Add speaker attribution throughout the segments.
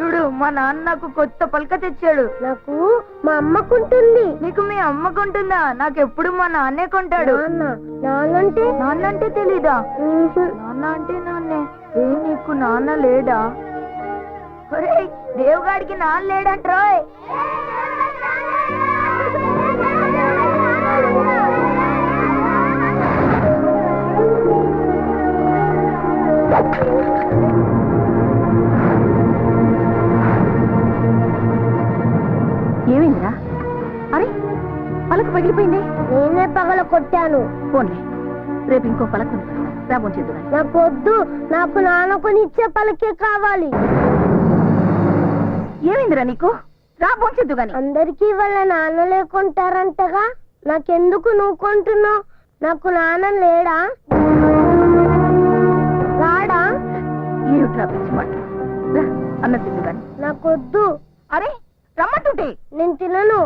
Speaker 1: చూడు మా నాన్న నాకు కొత్త పలక తెచ్చాడు.
Speaker 2: నాకు మా అమ్మకుంటుంది.
Speaker 1: నీకు మీ అమ్మకుంటుందా? నాకెప్పుడు మా నాన్నే కొంటాడు. నాన్న అంటే తెలీదా? నాన్న అంటే నాన్నే. నీకు నాన్న లేడా? దేవుగాడికి నాన్న లేడంట్రోయ్.
Speaker 2: ఏమైందిరా? అరే పలక పగిలిపోయింది. నేనే పగల కొట్టాను. పోన్లే, రేపు ఇంకో పలక రాబోచేద్దు. నాకు వద్దు, నాకు నాన్న కొనిచ్చే పలకే కావాలి. ఏమైందిరా నీకు? రాబోచేద్దు గాని. అందరికీ వాళ్ళ నాన్న లేకుంటారంటగా, నాకెందుకు నువ్వు కొంటున్నావు? నాకు నాన్న లేడా? రాడా? ఏమిట్రా పిచ్చిమాట? అన్న తిందు గాని. నాకొద్దు. అరే రమ్మంటుంటే నేను తినను.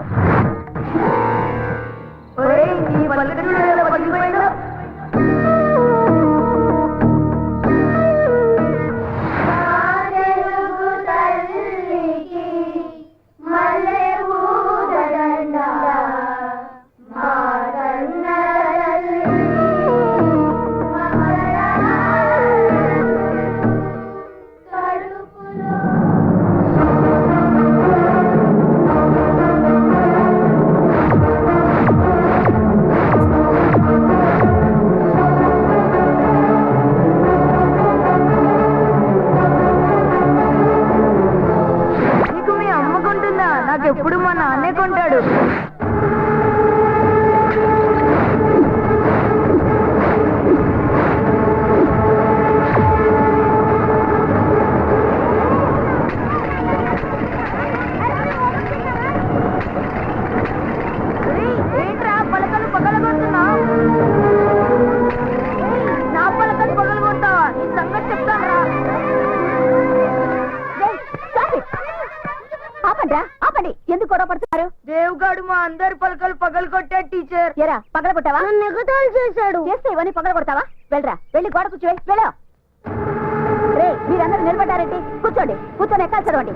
Speaker 1: నాకెప్పుడు మా నాన్నే కొంటాడు. ఏంట్రా పలకలు పగలగొడుతున్నావు? నా పలకలు పగలగొడతావా? నీ సంగతి చెప్తాను రా.
Speaker 2: ఎందుకు గొడవ పడుతున్నారు?
Speaker 1: దేవుగాడు మా అందరి పలకలు పగలు కొట్టాడు టీచర్.
Speaker 2: ఎరా పగల కొట్టావా? నెగతాలు చేశాడు. చేస్తే ఇవన్నీ పగల కొడతావా? వెళ్ళరా, వెళ్ళి గోడ కూర్చోవే. వెళ్ళా రే, మీరందరూ నిలబడ్డారండి. కూర్చోండి, కూర్చొని ఎక్కాలి చదవండి.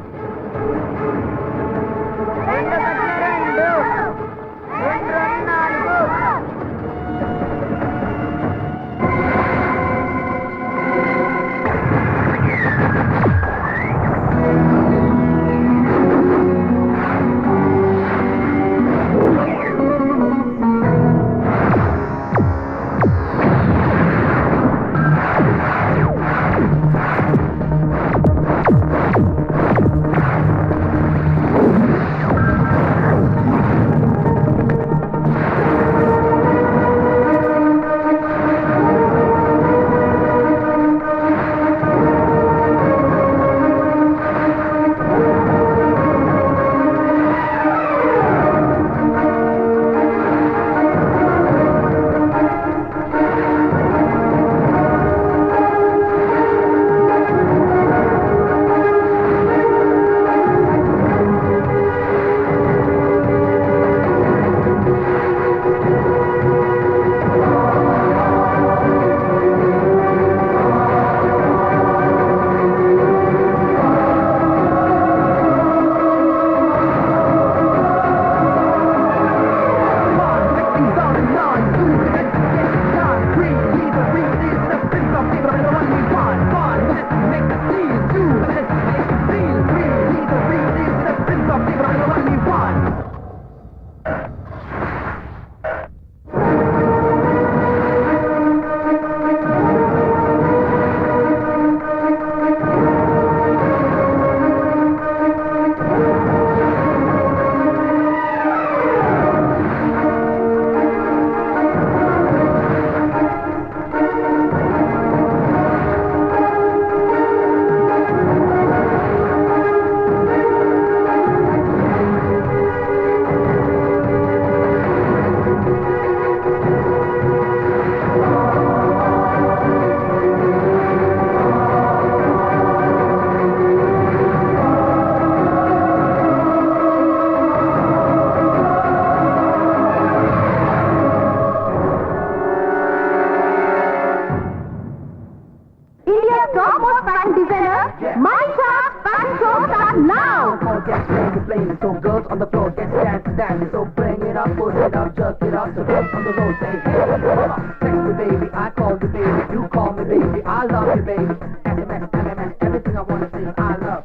Speaker 2: now.
Speaker 3: All get playing, so girls on the floor get dancing, so bring it up, push it up, jerk it up, so girls on the road say hey, come on, text me baby, I call you baby, you call me baby, I love you baby, SMS, MMS, everything I wanna say, I love,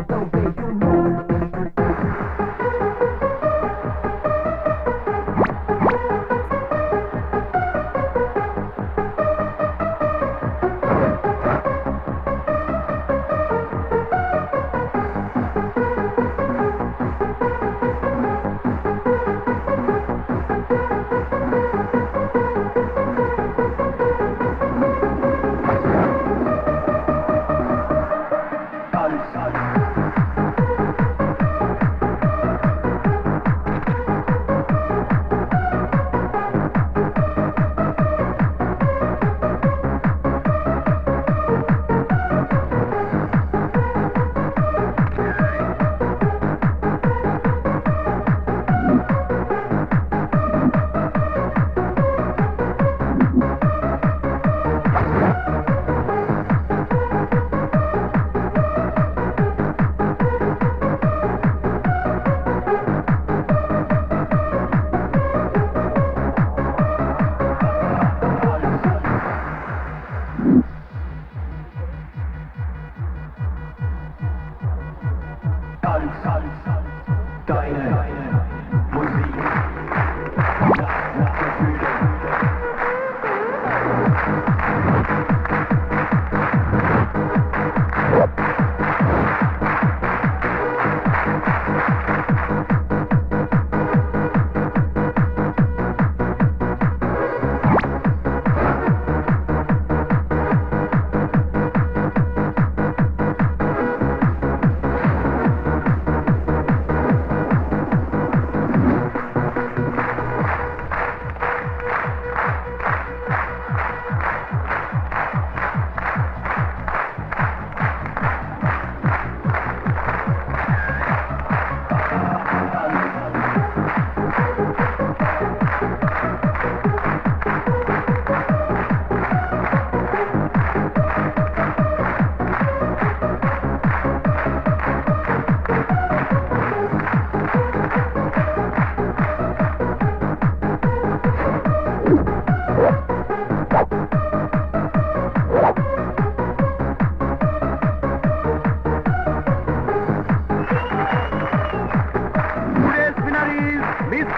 Speaker 3: don't baby, you know.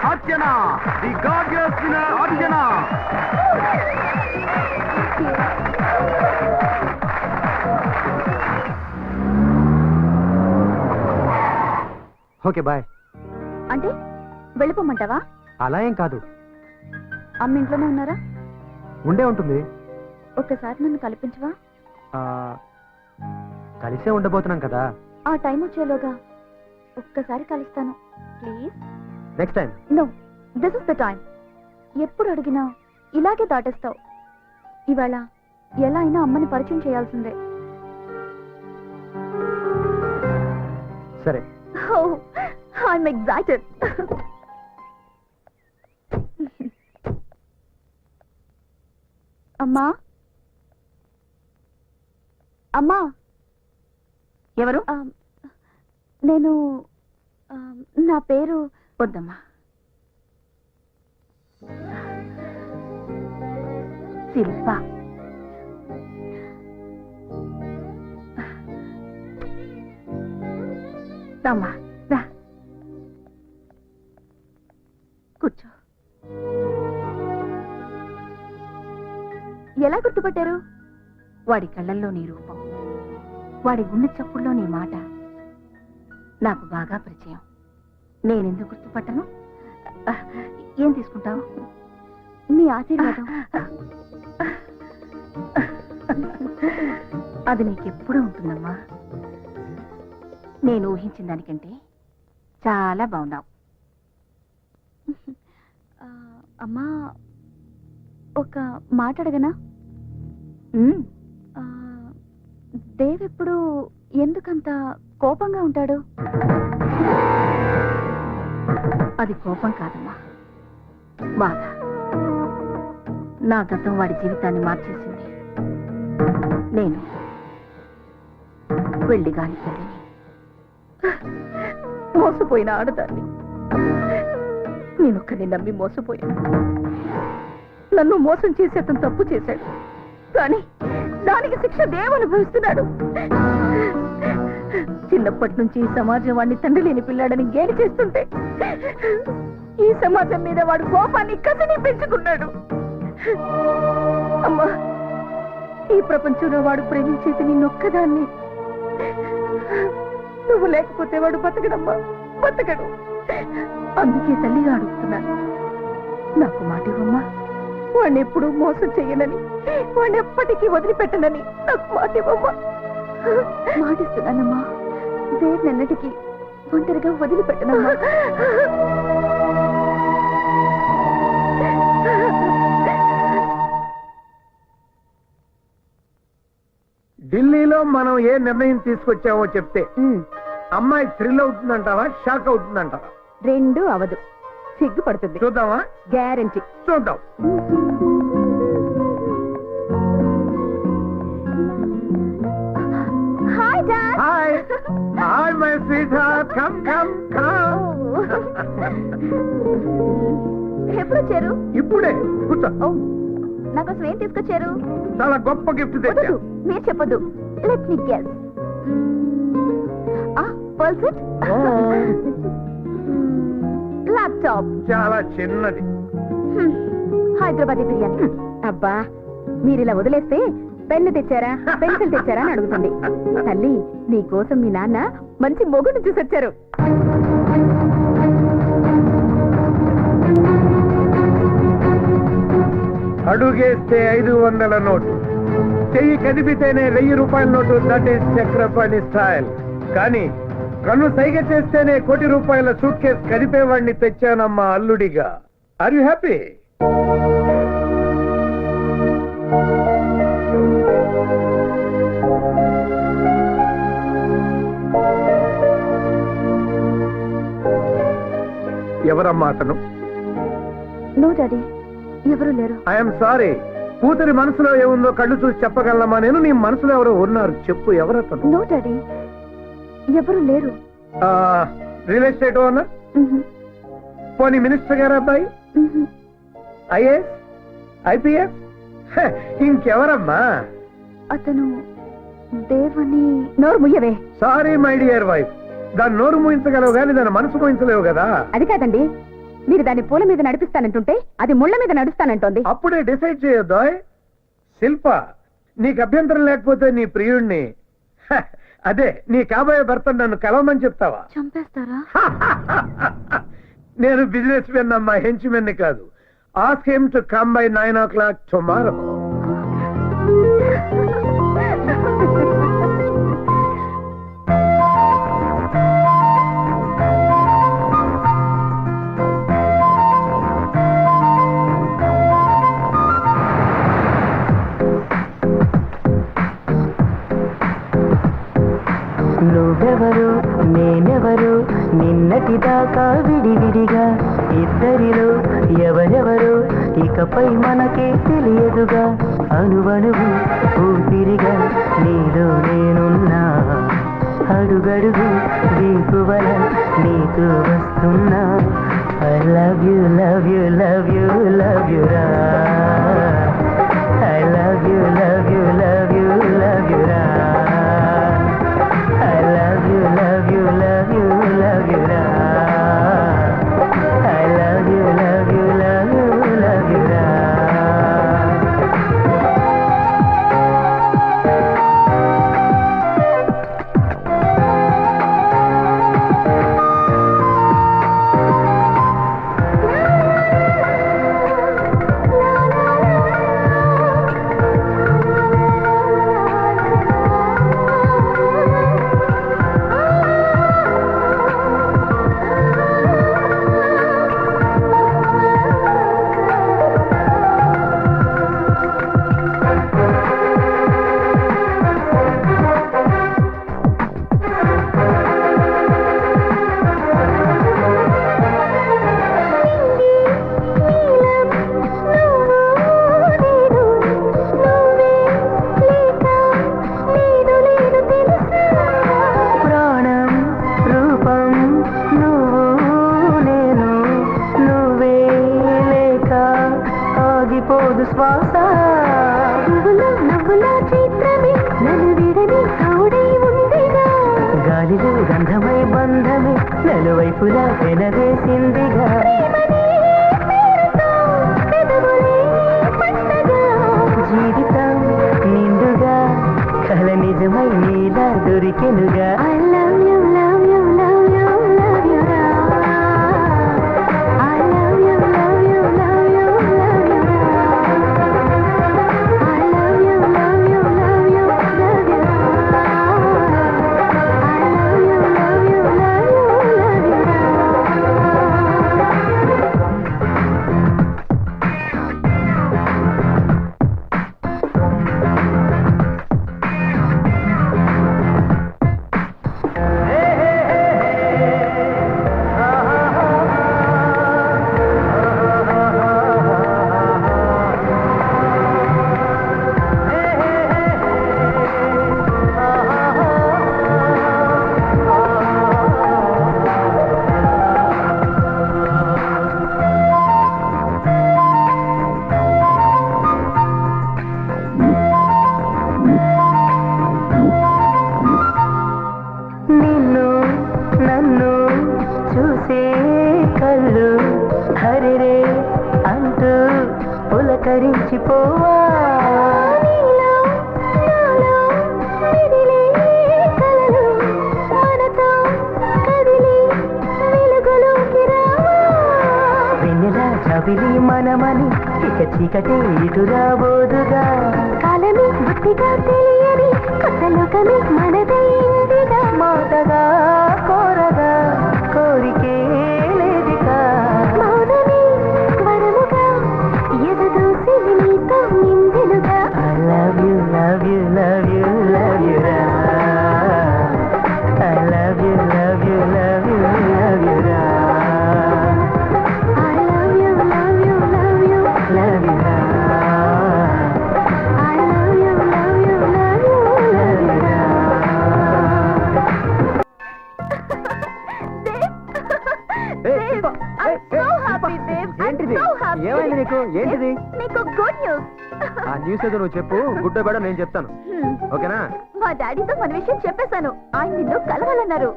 Speaker 3: Archana, the gorgeous winner Archana.
Speaker 4: Okay bye.
Speaker 2: అంటే వెళ్ళిపోమంటావా?
Speaker 4: అలా ఏం కాదు.
Speaker 2: అమ్మ ఇంట్లోనే ఉన్నారా?
Speaker 4: ఉండే ఉంటుంది.
Speaker 2: ఒక్కసారి నన్ను కల్పించవా?
Speaker 4: కలిసే ఉండబోతున్నాం కదా.
Speaker 2: ఆ టైం వచ్చేలోగా ఒక్కసారి కలుస్తాను please.
Speaker 4: Next time.
Speaker 2: No, this is the time. ఎప్పుడు అడిగినా ఇలాగే దాటేస్తావు. ఇవాళ ఎలా అయినా అమ్మని పరిచయం చేయాల్సిందే.
Speaker 4: సరే.
Speaker 2: Oh, I'm excited. అమ్మా, అమ్మా.
Speaker 1: ఎవరు?
Speaker 2: నేను నా పేరు
Speaker 1: వద్దమ్మా. శిల్ప. రమ్మా, రా కూర్చో.
Speaker 2: ఎలా గుర్తుపట్టారు?
Speaker 1: వాడి కళ్ళల్లో నీ రూపం, వాడి గుండె చప్పుల్లో నీ మాట నాకు బాగా పరిచయం. నేనెందుకు గుర్తుపట్టను? ఏం తీసుకుంటావు?
Speaker 2: మీ ఆశీర్వాదం.
Speaker 1: అది నీకెప్పుడు ఉంటుందమ్మా. నేను ఊహించిన దానికంటే చాలా బాగున్నావు.
Speaker 2: అమ్మా, ఒక మాట అడగనా? దేవ్ ఎప్పుడు ఎందుకంత కోపంగా ఉంటాడు?
Speaker 1: అది కోపం కాదమ్మా, బాధ. నా గతం వాడి జీవితాన్ని మార్చేసింది. నేను వెళ్ళి గాని తల్లిని.
Speaker 2: మోసపోయిన ఆడదాన్ని. నేనొక్కడిని నమ్మి మోసపోయాను. నన్ను మోసం చేసి అతను తప్పు చేశాడు, కానీ దానికి శిక్ష దేవుడు అనుభవిస్తున్నాడు. చిన్నప్పటి నుంచి ఈ సమాజం వాడిని తండ్రి లేని పిల్లాడని గేలి చేస్తుంటే ఈ సమాజం మీద వాడు కోపాన్ని కసిని పెంచుకున్నాడు. అమ్మా, ఈ ప్రపంచంలో వాడు ప్రేమించేది నిన్నొక్కదాన్ని. నువ్వు లేకపోతే వాడు బతకడమ్మా, బతకడు. అందుకే తల్లిగా అడుగుతున్నాను, నాకు మాట ఇవ్వమ్మా. వాడిని ఎప్పుడూ మోసం చెయ్యనని, వాడిని ఎప్పటికీ వదిలిపెట్టనని నాకు మాట ఇవ్వమ్మా. మాటిస్తున్నానమ్మా, దేన్నెన్నటికీ ఒంటరిగా వదిలిపెట్టనమ్మా.
Speaker 5: ఢిల్లీలో మనం ఏ నిర్ణయం తీసుకొచ్చామో చెప్తే అమ్మాయి థ్రిల్ అవుతుందంటావా, షాక్ అవుతుందంటావా?
Speaker 2: రెండూ అవదు, సిగ్గుపడుతుంది.
Speaker 5: చూద్దామా?
Speaker 2: గ్యారంటీ.
Speaker 5: చూద్దాం.
Speaker 2: Hi dad.
Speaker 5: Hi hi my sweet heart, come come come.
Speaker 2: ఎప్పుడు వచ్చారు?
Speaker 5: ఇప్పుడే కూర్చో.
Speaker 2: నాకోసం ఏం తీసుకొచ్చారు?
Speaker 5: చాలా గొప్ప గిఫ్ట్ తెచ్చా.
Speaker 2: వద్దు, మీరు చెప్పొద్దు. Let me guess. పల్సెట్, ల్యాప్టాప్.
Speaker 5: చాలా చిన్నది.
Speaker 2: హైదరాబాదీ బిర్యానీ. అబ్బా, మీరు ఇలా వదిలేస్తే పెన్ను తెచ్చారా, పెన్సిల్ తెచ్చారా అని అడుగుతుంది. తల్లి, నీ కోసం మీ నాన్న మంచి మొగుడు చూసొచ్చారు.
Speaker 5: అడుగేస్తే 500 నోటు, చెయ్యి కదిపితేనే 1000 రూపాయల నోటు. That is Chakrapani style. కానీ కన్ను సైగ చేస్తేనే ₹1 కోటి సూట్ కేసు కదిపేవాడిని తెచ్చానమ్మా అల్లుడిగా. Are you happy? ఎవరమ్మా అతను?
Speaker 2: నో డాడీ, ఎవరు లేరు.
Speaker 5: I'm sorry. కూతురి మనసులో ఏముందో కళ్ళు చూసి చెప్పగలమా నేను? నీ మనసులో ఎవరో ఉన్నారు, చెప్పు. ఎవరతను?
Speaker 2: నో డాడీ, ఎవరు లేరు.
Speaker 5: Real estate owner? పోనీ మినిస్టర్ గారు అబ్బాయి? IAS, IPS? ఇంకెవరమ్మా?
Speaker 2: అతను దేవని. నోరు ముయ్యవే.
Speaker 5: సారీ మై డియర్ వైఫ్, దాని నోరు మూయించగలవు కానీ దాని మనసు మూయించలేవు కదా.
Speaker 2: అది కాదండి, మీరు దాన్ని పూల మీద నడిపిస్తానంటుంటే అది ముళ్ళ మీద నడుస్తానంటోంది.
Speaker 5: అప్పుడే డిసైడ్ చేయొద్దు. శిల్ప, నీకు అభ్యంతరం లేకపోతే నీ ప్రియుణ్ణి, అదే నీ కాబోయే భర్త నన్ను కలవమని చెప్తావా?
Speaker 2: చంపేస్తారా?
Speaker 5: నేను బిజినెస్ మెన్ అమ్మా, హెంచ్ మెన్ కాదు. Ask him to come by 9 o'clock tomorrow.
Speaker 6: నువ్వెవరు నేనెవరు నిన్నటిదాకా విడివిడిగా ఇద్దరిలో ఎవరెవరు ఇకపై మనకే తెలియదుగా అణువణువు ఊపిరిగా నీలో నేనున్నా అడుగడుగు వీపువల నీకు వస్తున్నా I love you, love you, love you, love you రా I love you, love you, love you, love you రా I love you, love you, love you, love you ra I love you, love you, love you, love you ra ఏదో గంధమై బంధమే నలువైపులా వెనవేసిందిగా జీవితం నిండుగా కల నిజమై నీలా దొరికెనుగా
Speaker 2: I love you, love you, love you, love you, ra. I love you, love you, love you, love you, ra. I love you, love you, love you, love you, ra. I love you, love you, love you, love you, ra.
Speaker 6: నిన్ను నన్ను చూసే కళ్ళు హరిరే అంటూ పులకరించిపోవా
Speaker 2: నీలో నాలో మెదిలే కలలు మనతో కదిలి వెలుగులోకి రావా
Speaker 6: వెన్నెల చవిలి మనమని ఇక చీకటే ఇటు రాబోదుగా
Speaker 2: కాలమే బుద్ధిగా తెలియని కొత్త లోకమే మనదైందిగా
Speaker 6: మాటగా కోరగా కోరికే లేదిగా
Speaker 2: మౌనమే వరముగా ఎదదూసి నీతో నిందెలుగా
Speaker 6: I love you, love you, love you, love you, ra. I love you, love you, love you, love you, ra.
Speaker 2: I love you, love you, love you,
Speaker 6: Love you, ra.
Speaker 2: I love you, love you, love you, love you, ra. Dev, I'm so happy, Dev. I'm
Speaker 4: ఏంటిది?
Speaker 2: so happy.
Speaker 4: ఏమైంది నీకు? ఏంటిది?
Speaker 2: Dev, నీకు good news.
Speaker 4: ఆ news ఏదో నువ్వు చెప్పు, గుడ్డ బేడ నేను చెప్తాను. ఓకేనా?
Speaker 2: మా డాడీతో మన విషయం చెప్పేశాను. ఆయన నిన్ను కలవాలన్నారు.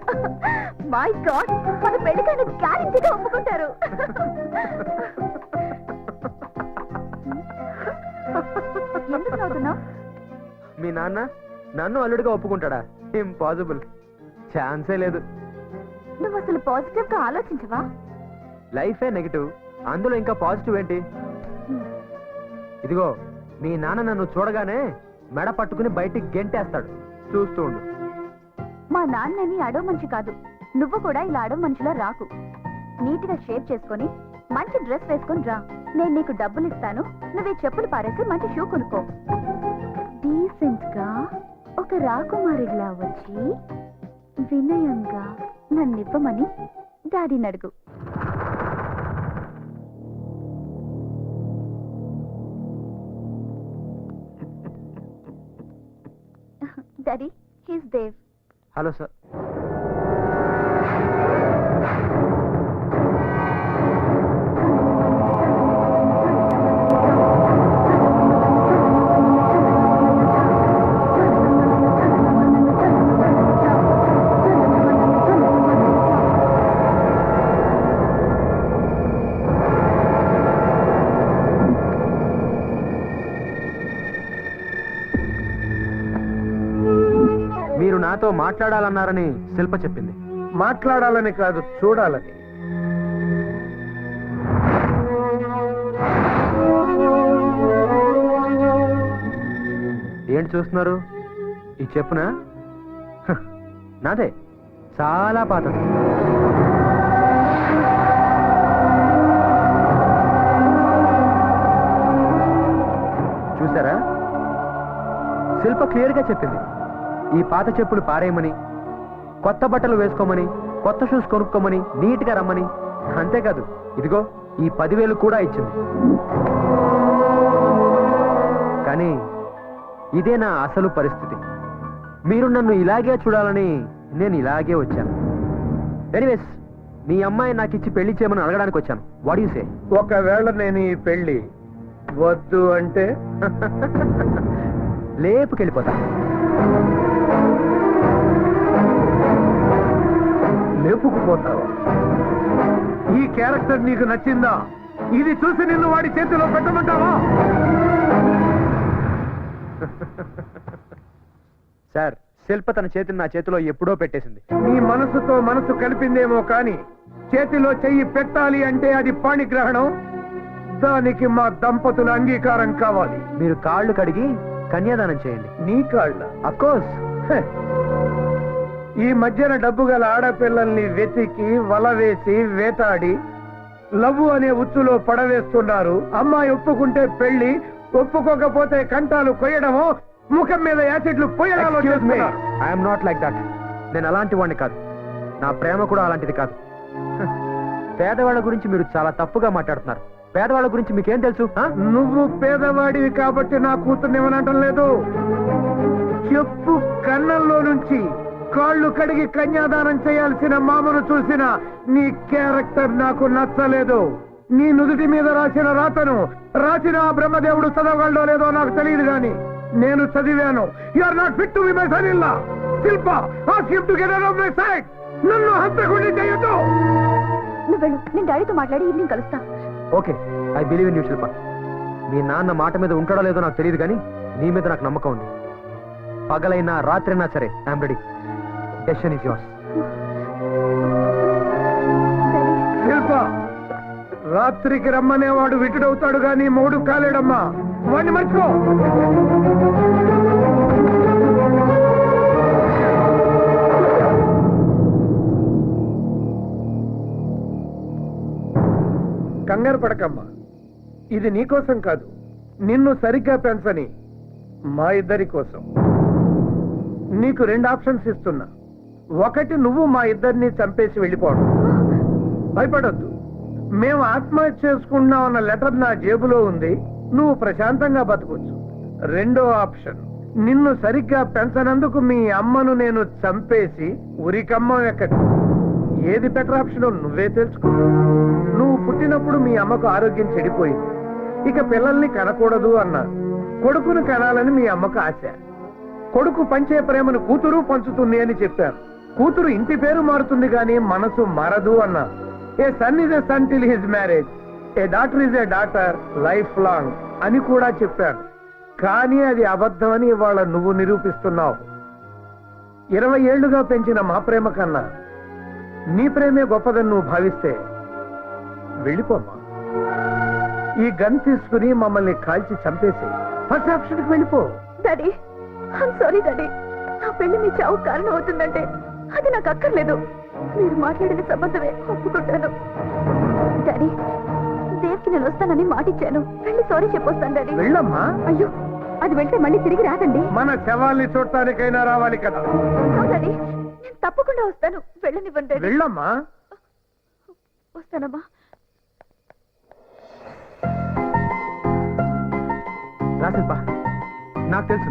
Speaker 2: మై గాడ్, మన పెళ్లికైనా గ్యారెంటీగా ఒప్పుకుంటారు. ఎందుకు నవ్వుతున్నావు?
Speaker 4: మీ నాన్న నన్ను అల్లుడిగా ఒప్పుకుంటాడా? ఇంపాసిబుల్, ఛాన్సే లేదు.
Speaker 2: నువ్వు అసలు పాజిటివ్ గా ఆలోచించవా?
Speaker 4: లైఫే నెగిటివ్, అందులో ఇంకా పాజిటివ్ ఏంటి? ఇదిగో, మీ నాన్న నన్ను చూడగానే మెడ పట్టుకుని బయటికి గెంటేస్తాడు. చూస్తూ ఉండు.
Speaker 2: మా నాన్నని అడవ మనిషి కాదు. నువ్వు కూడా ఇలా అడవ మనిషిలా రాకు. నీట్ గా షేప్ చేసుకొని మంచి డ్రెస్ వేసుకొని రా. నేను నీకు డబ్బులు ఇస్తాను. నువ్వు ఈ చెప్పులు పారేసి మంచి షూ కొనుక్కో. డీసెంట్ గా ఒక రాకుమారిలా వచ్చి వినయంగా నన్ను ఇవ్వమని డాడీని అడుగు. Daddy, he's Dev.
Speaker 4: Hello sir. మీరు నాతో మాట్లాడాలన్నారని శిల్ప చెప్పింది.
Speaker 5: మాట్లాడాలని కాదు, చూడాలని.
Speaker 4: ఏంటి చూస్తున్నారు? ఈ చెప్పునా? హ, నాదే, చాలా పాతది. చూసారా? శిల్ప క్లియర్ గా చెప్పింది. ఈ పాత చెప్పులు పారేయమని, కొత్త బట్టలు వేసుకోమని, కొత్త షూస్ కొనుక్కోమని, నీట్ గా రమ్మని. అంతేకాదు, ఇదిగో ఈ 10,000 కూడా ఇచ్చింది. కానీ ఇదే నా అసలు పరిస్థితి. మీరు నన్ను ఇలాగే చూడాలని నేను ఇలాగే వచ్చాను. ఎనీవేస్, మీ అమ్మాయి నాకు ఇచ్చి పెళ్లి చేయమని అడగడానికి వచ్చాను. What you say?
Speaker 5: ఒకవేళ నేను ఈ పెళ్లి వద్దు అంటే
Speaker 4: లేపుకెళ్ళిపోతా.
Speaker 5: ఒప్పుకుపోతావా? ఈ క్యారెక్టర్ నీకు నచ్చిందా? ఇది చూసి నిన్ను వాడి చేతిలో పెట్టమంటావా?
Speaker 4: సార్, శిల్ప తన చేతిని నా చేతిలో ఎప్పుడో పెట్టేసింది.
Speaker 5: నీ మనసుతో మనసు కలిపిందేమో కాని చేతిలో చెయ్యి పెట్టాలి అంటే అది పాణిగ్రహణం. దానికి మా దంపతుల అంగీకారం కావాలి.
Speaker 4: మీరు కాళ్ళు కడిగి కన్యాదానం చేయండి.
Speaker 5: నీ కాళ్ళ?
Speaker 4: అఫ్కోర్స్.
Speaker 5: ఈ మధ్యన డబ్బు గల ఆడపిల్లల్ని వెతికి వల వేసి వేటాడి లవ్వు అనే ఉచ్చులో పడవేస్తున్నారు. అమ్మాయి ఒప్పుకుంటే పెళ్లి, ఒప్పుకోకపోతే కంటాలు కొయ్యడమో, ముఖం మీద యాసిడ్లు పోయడాలో చేస్తున్నారు.
Speaker 4: I'm not like that. నేను అలాంటి వాడిని కాదు. నా ప్రేమ కూడా అలాంటిది కాదు. పేదవాళ్ళ గురించి మీరు చాలా తప్పుగా మాట్లాడుతున్నారు. పేదవాళ్ళ గురించి మీకేం తెలుసు?
Speaker 5: నువ్వు పేదవాడివి కాబట్టి నా కూతుర్ని ఏమనటం లేదు. చెప్పు కన్నంలో నుంచి కాళ్ళు కడిగి కన్యాదానం చేయాల్సిన మామను చూసిన నీ క్యారెక్టర్ నాకు నచ్చలేదు. నీ నుదుటి మీద రాసిన రాతను రాసిన ఆ బ్రహ్మదేవుడు చదవగలడో లేదో నాకు తెలియదు గాని నేను చదివాను. You are not fit to be my son in law. Shilpa, ask him to get out of my sight. నన్ను హంతకుడిని చేయొద్దు.
Speaker 2: నువ్వు వెళ్ళు, నేను డాడీతో మాట్లాడి ఈవినింగ్ కలుస్తా.
Speaker 4: Okay, I believe in you Shilpa. మీ నాన్న మాట మీద ఉంటాడో లేదో నాకు తెలియదు కానీ నీ మీద నాకు నమ్మకం ఉంది. పగలైనా రాత్రైనా సరే I'm ready. Decision is yours.
Speaker 5: Shilpa, రాత్రికి రమ్మనేవాడు విటుడవుతాడు గాని మూడు కాలేడమ్మా. వాడిని మర్చిపో. కంగారు పడకమ్మా. ఇది నీకోసం కాదు, నిన్ను సరిగ్గా పెంచని మా ఇద్దరి కోసం. నీకు 2 ఆప్షన్స్ ఇస్తున్నా. ఒకటి, నువ్వు మా ఇద్దరిని చంపేసి వెళ్ళిపోవడం. భయపడొద్దు, మేము ఆత్మహత్య చేసుకుంటున్నాం అన్న లెటర్ నా జేబులో ఉంది. నువ్వు ప్రశాంతంగా బతకొచ్చు. రెండో ఆప్షన్, నిన్ను సరిగ్గా పెంచనందుకు మీ అమ్మను నేను చంపేసి ఉరికమ్మ ఎక్కడి. ఏది బెటర్ ఆప్షన్ నువ్వే తెలుసుకో. నువ్వు పుట్టినప్పుడు మీ అమ్మకు ఆరోగ్యం చెడిపోయింది. ఇక పిల్లల్ని కనకూడదు అన్నారు. కొడుకును కనాలని మీ అమ్మకు ఆశ. కొడుకు పంచే ప్రేమను కూతురు పంచుతుంది అని చెప్పారు. కూతురు ఇంటి పేరు మారుతుంది గాని మనసు మారదు అన్నారు. A son is a son till his marriage, a daughter is a daughter life long అని కూడా చెప్పారు. కానీ అది అబద్ధమని ఇవాళ నువ్వు నిరూపిస్తున్నావు. 20 ఏళ్లుగా పెంచిన మా ప్రేమ కన్నా నీ ప్రేమే గొప్పదని నువ్వు భావిస్తే వెళ్ళిపోమ్మా. ఈ గన్ తీసుకుని మమ్మల్ని కాల్చి చంపేసి ఫస్ట్ ఆప్షన్కి వెళ్ళిపో.
Speaker 2: Daddy, I'm sorry daddy. నా పెళ్లి మీ చావు కారణం అవుతుందంటే అది నాకు అక్కర్లేదు. మీరు మాట్లాడిన సంబంధమే ఒప్పుకుంటాను. డాడీ, దేవ్కి నేను వస్తానని మాటిచ్చాను. వెళ్ళి సారీ చెప్పొస్తాను డాడీ.
Speaker 5: వెళ్ళమ్మా.
Speaker 2: అయ్యో, అది వెళ్తే మళ్ళీ తిరిగి రాదండి.
Speaker 5: మన శవాల్ని చూడటానికైనా రావాలి కదా.
Speaker 2: డాడీ, నేను తప్పకుండా వస్తాను. వెళ్ళనివ్వండి డాడీ.
Speaker 5: వెళ్ళమ్మా.
Speaker 2: వస్తానమ్మా.
Speaker 4: రా శిల్ప, నాకు తెలుసు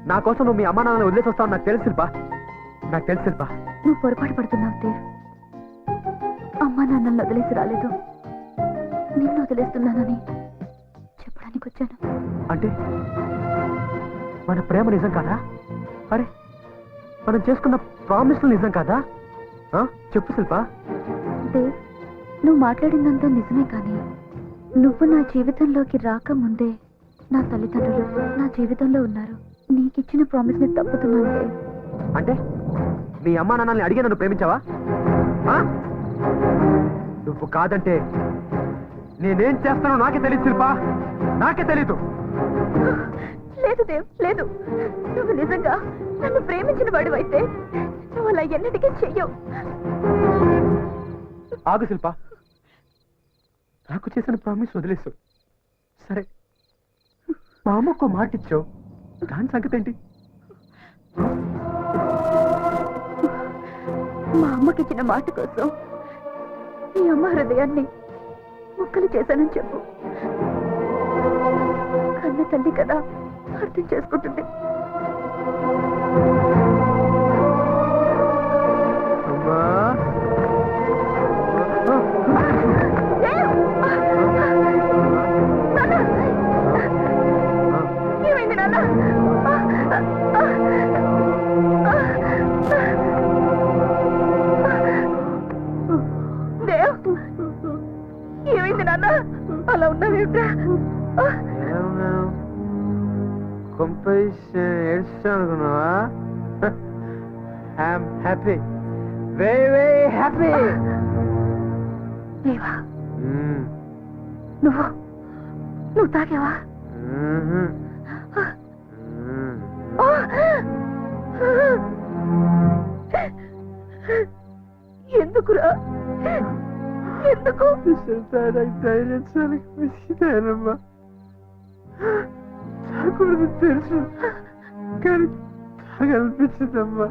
Speaker 4: నా కోసం నువ్వు మీ అమ్మా నాన్నని వదిలేసి వస్తావు. నాకు తెలుసు శిల్ప, నాకు తెలుసు శిల్ప.
Speaker 2: నువ్వు పొరపాటు పడుతున్నావు దేవ్. అమ్మా నాన్నల్ని వదిలేసి రాలేదు, నిన్ను వదిలేస్తున్నానని చెప్పడానికి వచ్చాను.
Speaker 4: అంటే మన ప్రేమ నిజం కాదా? అరే, మనం చేసుకున్న ప్రామిస్లు నిజం కాదా? చెప్పు శిల్ప.
Speaker 2: దేవ్, నువ్వు మాట్లాడిందంతా నిజమే, కానీ నువ్వు నా జీవితంలోకి రాకముందే నా తల్లిదండ్రులు నా జీవితంలో ఉన్నారు. నీకిచ్చిన ప్రామిస్ ని తప్పుతున్నాను దేవ్.
Speaker 4: అంటే మీ అమ్మా నాన్నల్ని అడిగి నన్ను ప్రేమించావా? నువ్వు కాదంటే నేనేం చేస్తానో నాకే తెలియదు శిల్ప, నాకే తెలీదు.
Speaker 2: లేదు దేవ్, లేదు. నువ్వు నిజంగా నన్ను ప్రేమించిన వాడివైతే నువ్వు అలా ఎన్నటికీ చెయ్యవు.
Speaker 4: ఆగు శిల్ప, నాకు చేసిన ప్రామిస్ వదిలేసు. సరే, మా అమ్మకు మాట ఇచ్చావు, దాని సంగతి ఏంటి?
Speaker 2: మా అమ్మకిచ్చిన మాట కోసం నీ అమ్మ హృదయాన్ని ముక్కలు చేశానని చెప్పు. కన్న తల్లి కదా, అర్థం చేసుకుంటుంది.
Speaker 4: అమ్మా,
Speaker 2: ఏమైంది నాన్న?
Speaker 1: అలా ఉన్నావేమిట్రా
Speaker 4: ఎలా ఉన్నాను కొంపేసి ఏడ్చాను అనుకున్నావా I'm happy very very happy
Speaker 1: దేవా నువ్వు నువ్వు తాగావా ఎందుకురా ఎందుకు
Speaker 4: ధైర్యంమ్మా తాగకూడదు తెలుసు కానీ తాగనిపించిందమ్మా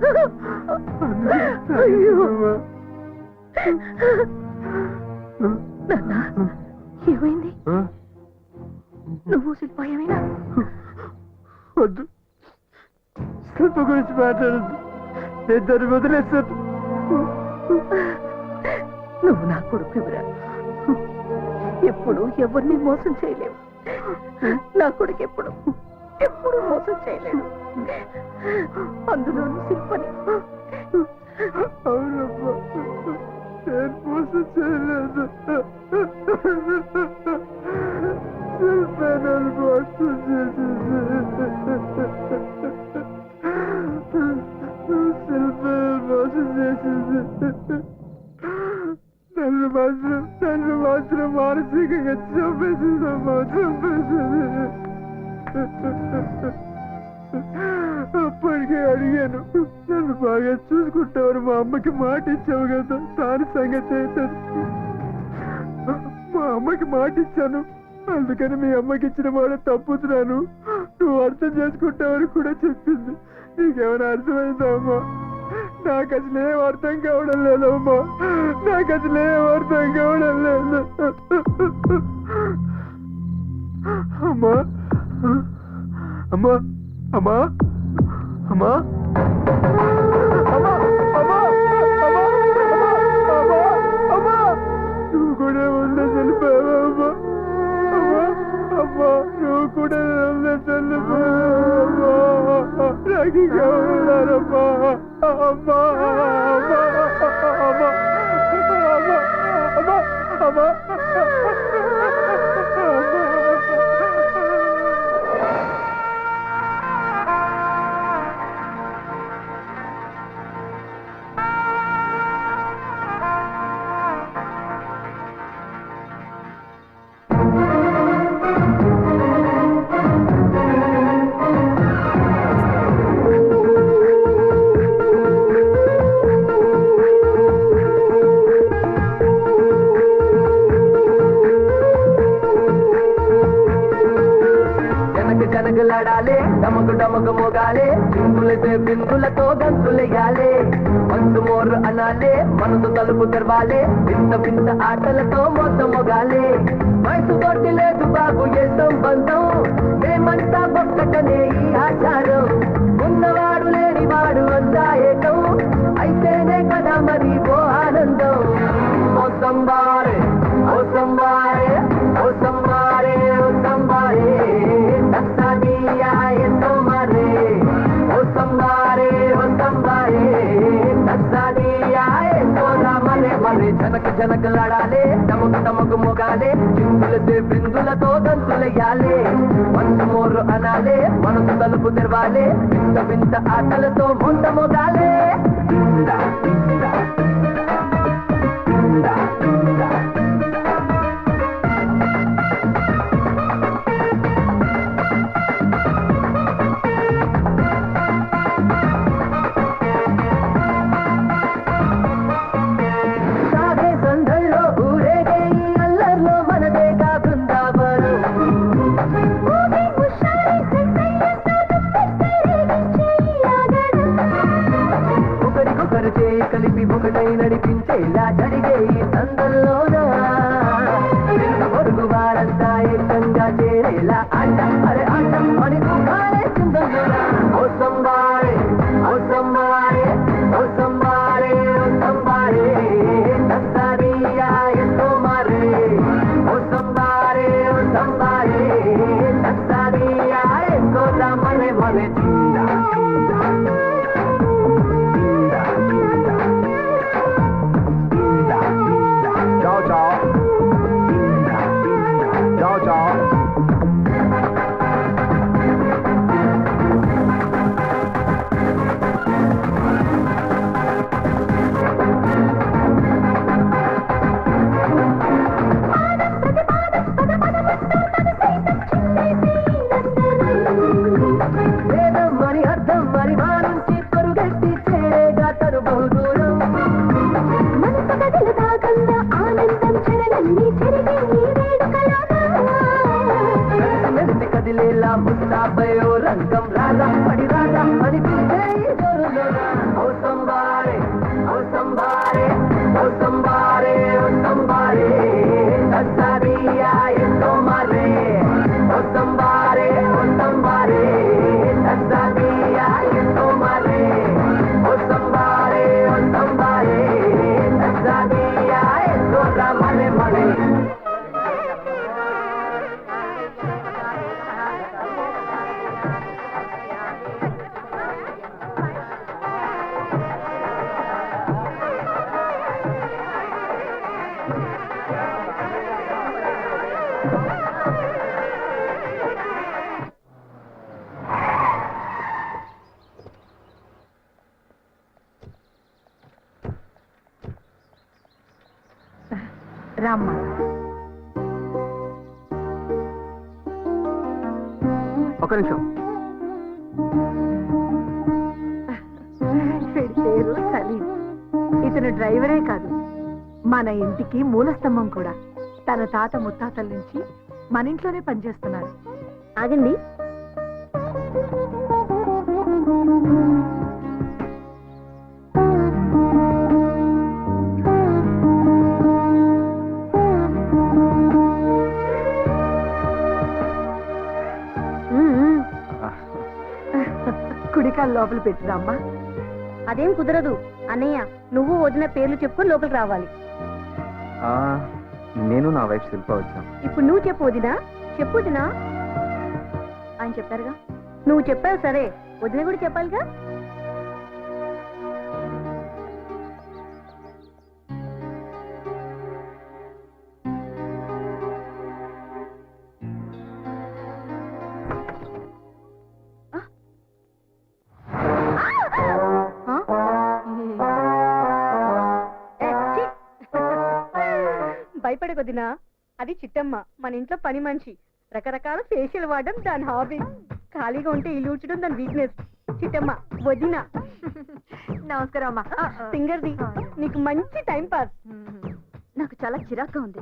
Speaker 1: నాన్న ఏమైంది నువ్వు శిల్పాయమేనా
Speaker 4: వద్దు శిల్ప గురించి మాట్లాడద్దు నేను దాన్ని వదిలేస్తాను
Speaker 1: నువ్వు నా కొడుకురా ఎప్పుడు ఎవరిని మోసం చేయలేవు నా కొడుకు ఎప్పుడు మోసం చేయలేడు అందులోనూ శిల్పని
Speaker 4: అవునమ్మా నేను మోసం చేయలేదు శిల్పే నన్ను మోసం శిల్పే మోసం చేసింది నన్ను మాత్రం మానసికంగా చంపేసిందమ్మా చంపేసింది అప్పటికే అడిగాను నన్ను బాగా చూసుకుంటావని మా అమ్మకి మాట ఇచ్చావు కదా దాని సంగతి ఏంటది మా అమ్మకి మాట ఇచ్చాను అందుకని మీ అమ్మకి ఇచ్చిన మాట తప్పుతున్నాను నువ్వు అర్థం చేసుకుంటావని కూడా చెప్పింది నీకేమైనా అర్థమైందా అమ్మా నాకు అసలు ఏం అర్థం కావడం లేదమ్మా నాకు అసలు ఏం అర్థం కావడం లేదు అమ్మా అమ్మా అమ్మా అమ్మా నువ్వు కూడా ఉండే చనిపోయావా అమ్మా అమ్మా అమ్మా నువ్వు కూడా ఉండే చనిపోయావా నాకు ఇంకా ఉన్నారమ్మా అమ్మా అమ్మా అమ్మా అమ్మా అమ్మా
Speaker 3: జనగలాడాలే డమకు డమకు మోగాలే చిందులతో బిందులతో గంతులెయ్యాలే మంచు మోరు అనాలే మనసు తలుపు తెరవాలే వింత వింత ఆటలతో మొత్తం మొగాలే వయసు తోటి లేదు బాబు ఏ సంబంధం మేమంతా ఒక్కటనే ఈ ఆచారం ఉన్నవాడు లేనివాడు అంతా ఏకం అయితేనే కదా మరి ఓ ఆనందం ఓ సంబారే ఓ సంబారే ఓ సంబారే ఓ సంబారే జనక జనకలాడాలే తమకు తమకు మొగాలే చిందులతో బిందులతో గంతులెయ్యాలే మంచు మోరు అనాలే మనసు తలుపు తెరవాలే వింత వింత ఆటలతో మొంత మొగాలే కలిపి ఒకటై నడిపించేలా జరిగే ఈ సందల్లోనా పొరుగు వారంతా ఏకంగా చేరేలా ఆటం అరే ఆటం అని దుఃఖాలే చిందల్లోనా ఓ సంబారే ఓ సంబారే ఓ సంబారే ఓ సంబారే దస్తారియా ఎంతో మారే ఓ సంబారే ఓ సంబారే దస్తారియా ఎంతో మనే మనే చిందా Ciao ciao.
Speaker 1: రామ్మా.
Speaker 4: ఒక నిమిషం.
Speaker 1: వీడి పేరు సలీం. ఇతను డ్రైవరే కాదు, మన ఇంటికి మూలస్తంభం కూడా. తన తాత ముత్తాతల నుంచి మన ఇంట్లోనే పనిచేస్తున్నారు.
Speaker 2: ఆగండి.
Speaker 1: కుడికాలు లోపల పెట్టిరామ్మా.
Speaker 2: అదేం కుదరదు అన్నయ్య, నువ్వు వదిన పేర్లు చెప్పుకొని లోపలికి రావాలి.
Speaker 4: నేను నా వైఫ్ శిల్ప వచ్చాం.
Speaker 2: ఇప్పుడు నువ్వు చెప్పు వదినా. చెప్పు వదినా. ఆయన చెప్పారుగా, నువ్వు చెప్పావు సరే, వదిన కూడా చెప్పాలిగా. భయపడకొద్దినా, అది చిట్టమ్మ, మన ఇంట్లో పని మనిషి. రకరకాల ఫేషియల్ వాడడం దాని హాబీ. ఖాళీగా ఉంటే ఇల్లు ఊడ్చడం దాని వీక్నెస్. చిట్టమ్మ వదిన.
Speaker 1: నమస్కారం అమ్మా.
Speaker 2: సింగర్ది, నీకు మంచి టైం పాస్.
Speaker 1: నాకు చాలా చిరాగ్గా ఉంది.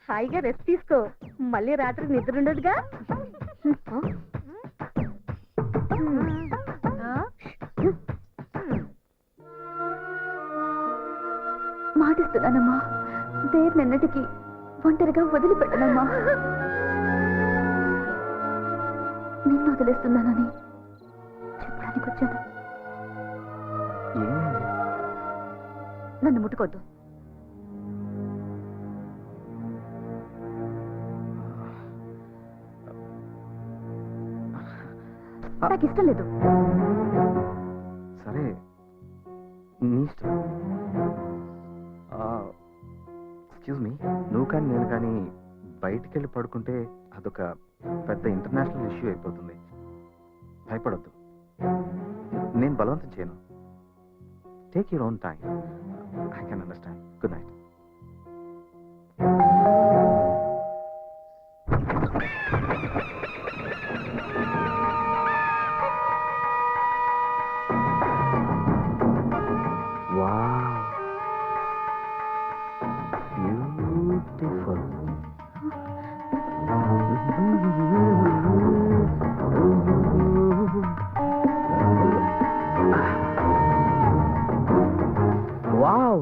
Speaker 2: హాయిగా రెస్ట్ తీసుకో, మళ్ళీ రాత్రి నిద్ర ఉండదుగా. మాటిస్తున్నానమ్మా, దేన్నెన్నటికి ఒంటరిగా వదిలిపెట్టనమ్మా. నిన్ను వదిలేస్తున్నానని చెప్పడానికి వచ్చాను. నన్ను ముట్టుకోద్దు. నాకు ఇష్టం లేదు.
Speaker 4: సరే, నీ ఇష్టం. ఎక్స్క్యూజ్ మీ, నువ్వు కానీ నేను కానీ బయటికి వెళ్ళి పడుకుంటే అదొక పెద్ద ఇంటర్నేషనల్ ఇష్యూ అయిపోతుంది. భయపడొద్దు, నేను బలవంతం చేయను. Take your own time. I can understand. Good night. Wow,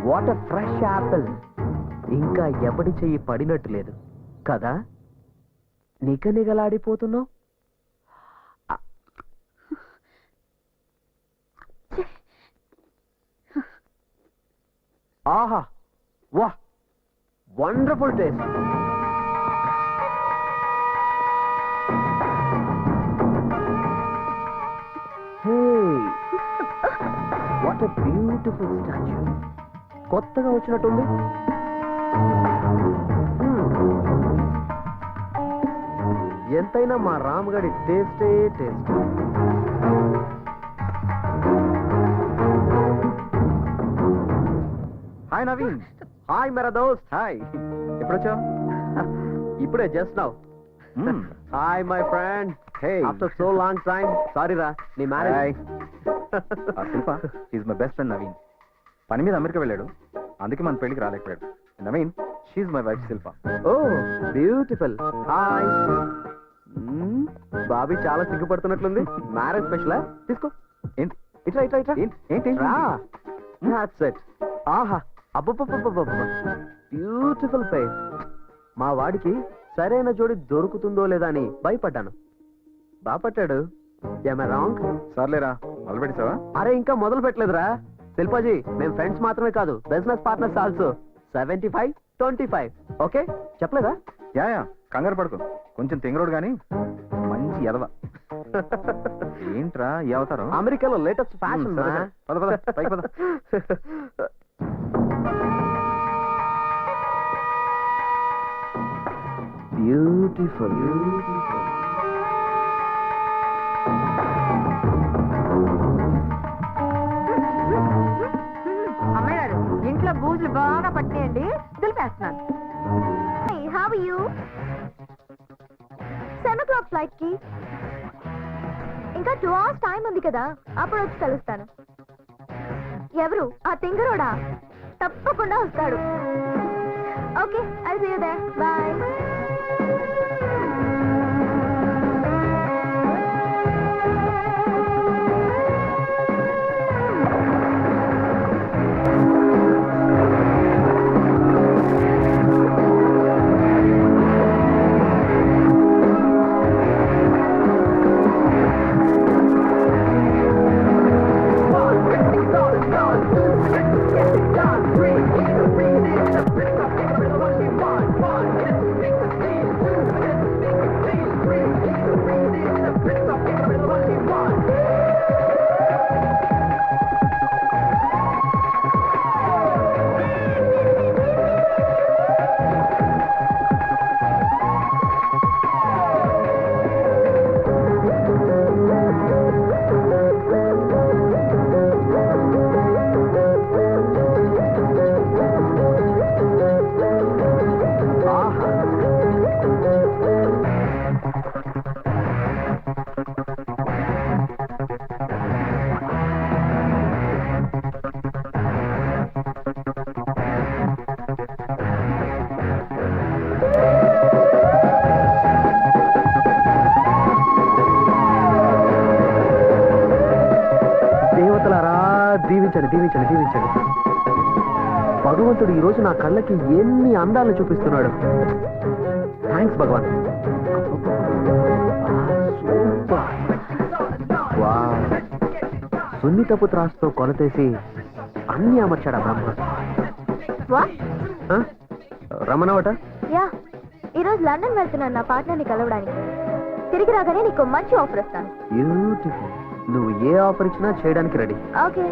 Speaker 4: what a fresh apple. ఇంకా ఎవడి చెయ్యి పడినట్టు లేదు కదా. నిగనిగలాడిపోతున్నావు. ఆహా, వా, wonderful taste. What a beautiful statue. కొత్తగా వచ్చినట్టుంది. ఎంతైనా మా రామగడి టేస్టే టేస్ట్. హాయ్ నవీన్. హాయ్ మేరా దోస్త్. హాయ్. ఎప్పుడొచ్చావు? ఇప్పుడే, just now. Hi my friend. Hey, after so long time. Sorry రా, నీ marriage.
Speaker 7: Shilpa is my best friend Naveen. పని మీద అమెరికా వెళ్ళాడు, అందుకే మన పెళ్లికి రాలేకపోయాడు. Naveen, she's my wife Shilpa.
Speaker 4: Oh beautiful. Hi. బాబీ చాలా సిగ్గుపడుతున్నట్లుంది. మ్యారేజ్ స్పెషలా? తీసుకో.
Speaker 7: ఏంటి
Speaker 4: ఇట్లా ఇట్లా ఇట్లా.
Speaker 7: ఏంటి
Speaker 4: That's it. ఆహా, అబ్బబ్బబ్బబ్బబ్బ, బ్యూటిఫుల్ ఫేస్. మా వాడికి సరైన జోడి దొరుకుతుందో లేదా అని భయపడ్డాను. బాపట్టాడు. ఏమై రాంగ్?
Speaker 7: సర్లేరా, మొదలు పెట్టేసావా?
Speaker 4: అరే, ఇంకా మొదలు పెట్టలేదురా. శిల్పాజీ, మేము ఫ్రెండ్స్ మాత్రమే కాదు, బిజినెస్ పార్ట్నర్స్ ఆల్సో. 75-25. ఓకే, చెప్పలేదా?
Speaker 7: యా, కంగారు పడుకో. కొంచెం తెంగరోడు గాని మంచి ఎదవ. ఏంట్రా ఈ అవతారం?
Speaker 4: అమెరికాలో లేటెస్ట్ ఫ్యాషన్.
Speaker 7: పద పద, పైకి పద.
Speaker 4: బ్యూటిఫుల్.
Speaker 1: అమ్మాయి గారు, ఇంట్లో బూజు పూజలు బాగా పట్టినాయండి దులిపేస్తున్నాను.
Speaker 2: How are you? 7 o'clock flight కి ఇంకా 2 hours టైం ఉంది కదా, అప్పుడు వచ్చి కలుస్తాను. ఎవరు ఆ తింగరోడా? తప్పకుండా వస్తాడు. Okay, I see you there. Bye.
Speaker 4: దీవించండి దీవించండి దీవించండి. భగవంతుడు ఈ రోజు నా కళ్ళకి ఎన్ని అందాలను చూపిస్తున్నాడు. థ్యాంక్స్ భగవాన్. సున్నితపు త్రాసుతో కొలతేసి అన్ని అమర్చాడా బ్రహ్మ. రమణవట
Speaker 2: యా, ఈరోజు లండన్ వెళ్తున్నాను నా పార్ట్నర్ని కలవడానికి. తిరిగి రాగానే నీకు మంచి ఆఫర్ ఇస్తాను.
Speaker 4: బ్యూటిఫుల్. నువ్వు ఏ ఆఫర్ ఇచ్చినా చేయడానికి రెడీ.
Speaker 2: Okay,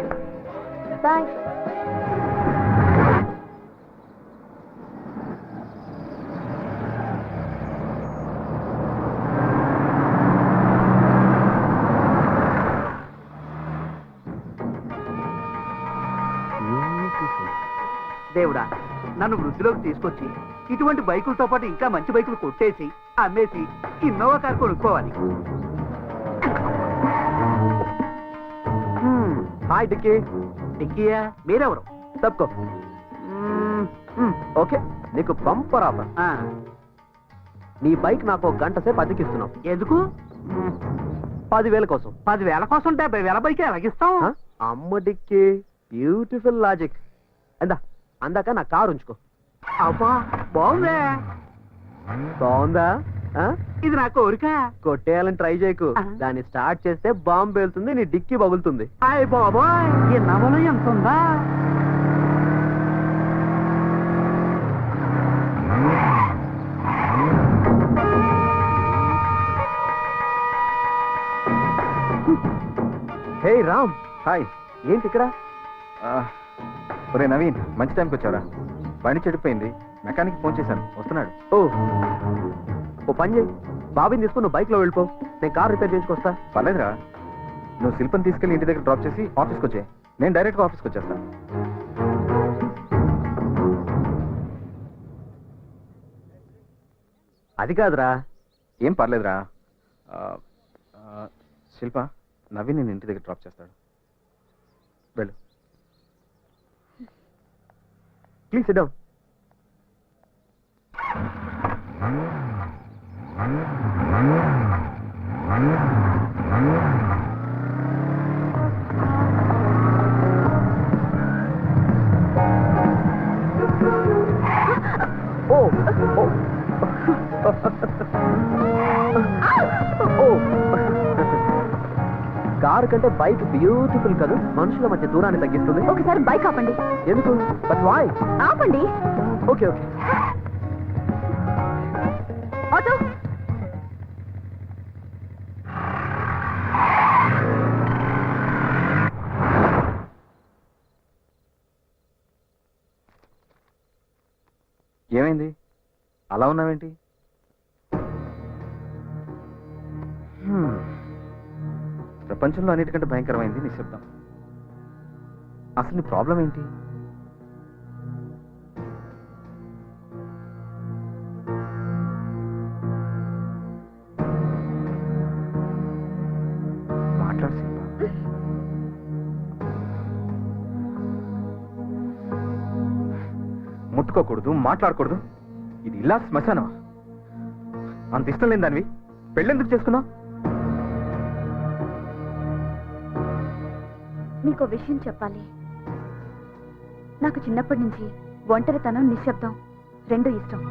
Speaker 2: bye.
Speaker 8: దేవుడా, నన్ను వృద్ధిలోకి తీసుకొచ్చి ఇటువంటి బైకులతో పాటు ఇంకా మంచి బైకులు కొట్టేసి అమ్మేసి ఇన్నోవా కారు కొనుక్కోవాలి.
Speaker 4: హాయ్ డిక్కీ.
Speaker 8: డిక్కీయా? మీరెవరు?
Speaker 4: తప్పుకో. ఓకే, నీకు బంపర్ ఆఫర్. నీ బైక్ నాకు 1 గంట సేపు అద్దెకిస్తున్నావు.
Speaker 8: ఎందుకు?
Speaker 4: 10,000 కోసం.
Speaker 8: 10,000 కోసం 70,000 బైక్ ఎలాగిస్తాం?
Speaker 4: అమ్మ డిక్కీ, బ్యూటిఫుల్ లాజిక్. అందాక నా కారు ఉంచుకో.
Speaker 8: అబ్బా, బాగుందే.
Speaker 4: బాగుందా?
Speaker 8: ఇది నా కోరిక.
Speaker 4: కొట్టేయాలని ట్రై చేయకు. దాన్ని స్టార్ట్ చేస్తే బాంబు పేలుతుంది, నీ డిక్కీ పగులుతుంది.
Speaker 8: అయ్య బాబోయ్, ఈ నవలో ఎంత ఉందా?
Speaker 4: హే రామ్.
Speaker 7: హాయ్.
Speaker 4: ఏంటి ఇక్కడ?
Speaker 7: ఒరే నవీన్, మంచి టైంకి వచ్చారా? బండి చెడిపోయింది, మెకానిక్ ఫోన్ చేశాను, వస్తున్నాడు.
Speaker 4: ఓ పని చేయి, బాబీని తీసుకుని నువ్వు బైక్ లో వెళ్ళిపో, నేను కార్ రిపేర్ చేసుకొస్తా.
Speaker 7: పర్లేదురా, నువ్వు శిల్పని తీసుకెళ్లి ఇంటి దగ్గర డ్రాప్ చేసి ఆఫీస్కి వచ్చే, నేను డైరెక్ట్గా ఆఫీస్కి వచ్చేస్తాను.
Speaker 4: అది కాదురా.
Speaker 7: ఏం పర్లేదురా. శిల్ప, నవీన్ నేను ఇంటి దగ్గర డ్రాప్ చేస్తాడు, వెళ్ళు.
Speaker 4: Please sit down. కారు కంటే బైక్ బ్యూటిఫుల్ కదా, మనుషుల మధ్య దూరాన్ని తగ్గిస్తుంది.
Speaker 2: ఒకసారి బైక్ ఆపండి.
Speaker 4: ఎందుకు? But why?
Speaker 2: ఆపండి.
Speaker 4: Okay okay.
Speaker 2: ఆటో.
Speaker 7: ఏమైంది, అలా ఉన్నావేంటి? ప్రపంచంలో అన్నిటికంటే భయంకరమైంది నిశ్శబ్దం. అసలు నీ ప్రాబ్లం ఏంటి? ముట్టుకోకూడదు, మాట్లాడకూడదు. ఇది ఇలా శ్మశానమా? అంత ఇష్టం లేని దానివి పెళ్ళెందుకు చేసుకున్నావు?
Speaker 2: మీకు విషయం చెప్పాలి. నాకు చిన్నప్పటి నుంచి ఒంటరితనం, నిశ్శబ్దం రెండూ ఇష్టం.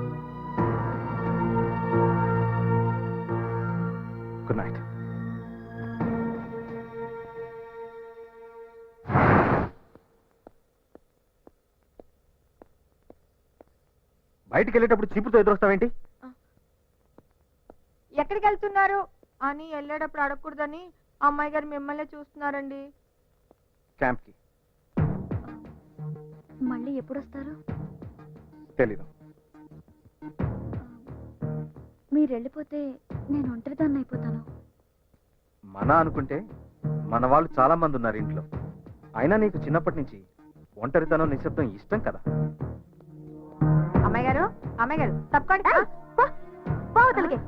Speaker 7: Good night. బయటికి వెళ్ళేటప్పుడు చీపుతో ఎదురొస్తావేంటి?
Speaker 1: ఎక్కడికి వెళ్తున్నారు అని వెళ్ళేటప్పుడు అడగకూడదని అమ్మాయి గారు మిమ్మల్ని చూస్తున్నారండి.
Speaker 7: క్యాంప్కి.
Speaker 2: మళ్ళీ ఎప్పుడు వస్తారు?
Speaker 7: తెలీదు.
Speaker 2: మీరు వెళ్ళిపోతే నేను ఒంటరిదాన్ని అయిపోతాను.
Speaker 7: మన అనుకుంటే మన వాళ్ళు చాలా మంది ఉన్నారు ఇంట్లో. అయినా నీకు చిన్నప్పటి నుంచి ఒంటరితనం, నిశ్శబ్దం ఇష్టం కదా.
Speaker 1: అమ్మాయి గారు తప్పకండి.
Speaker 2: పోవతలకి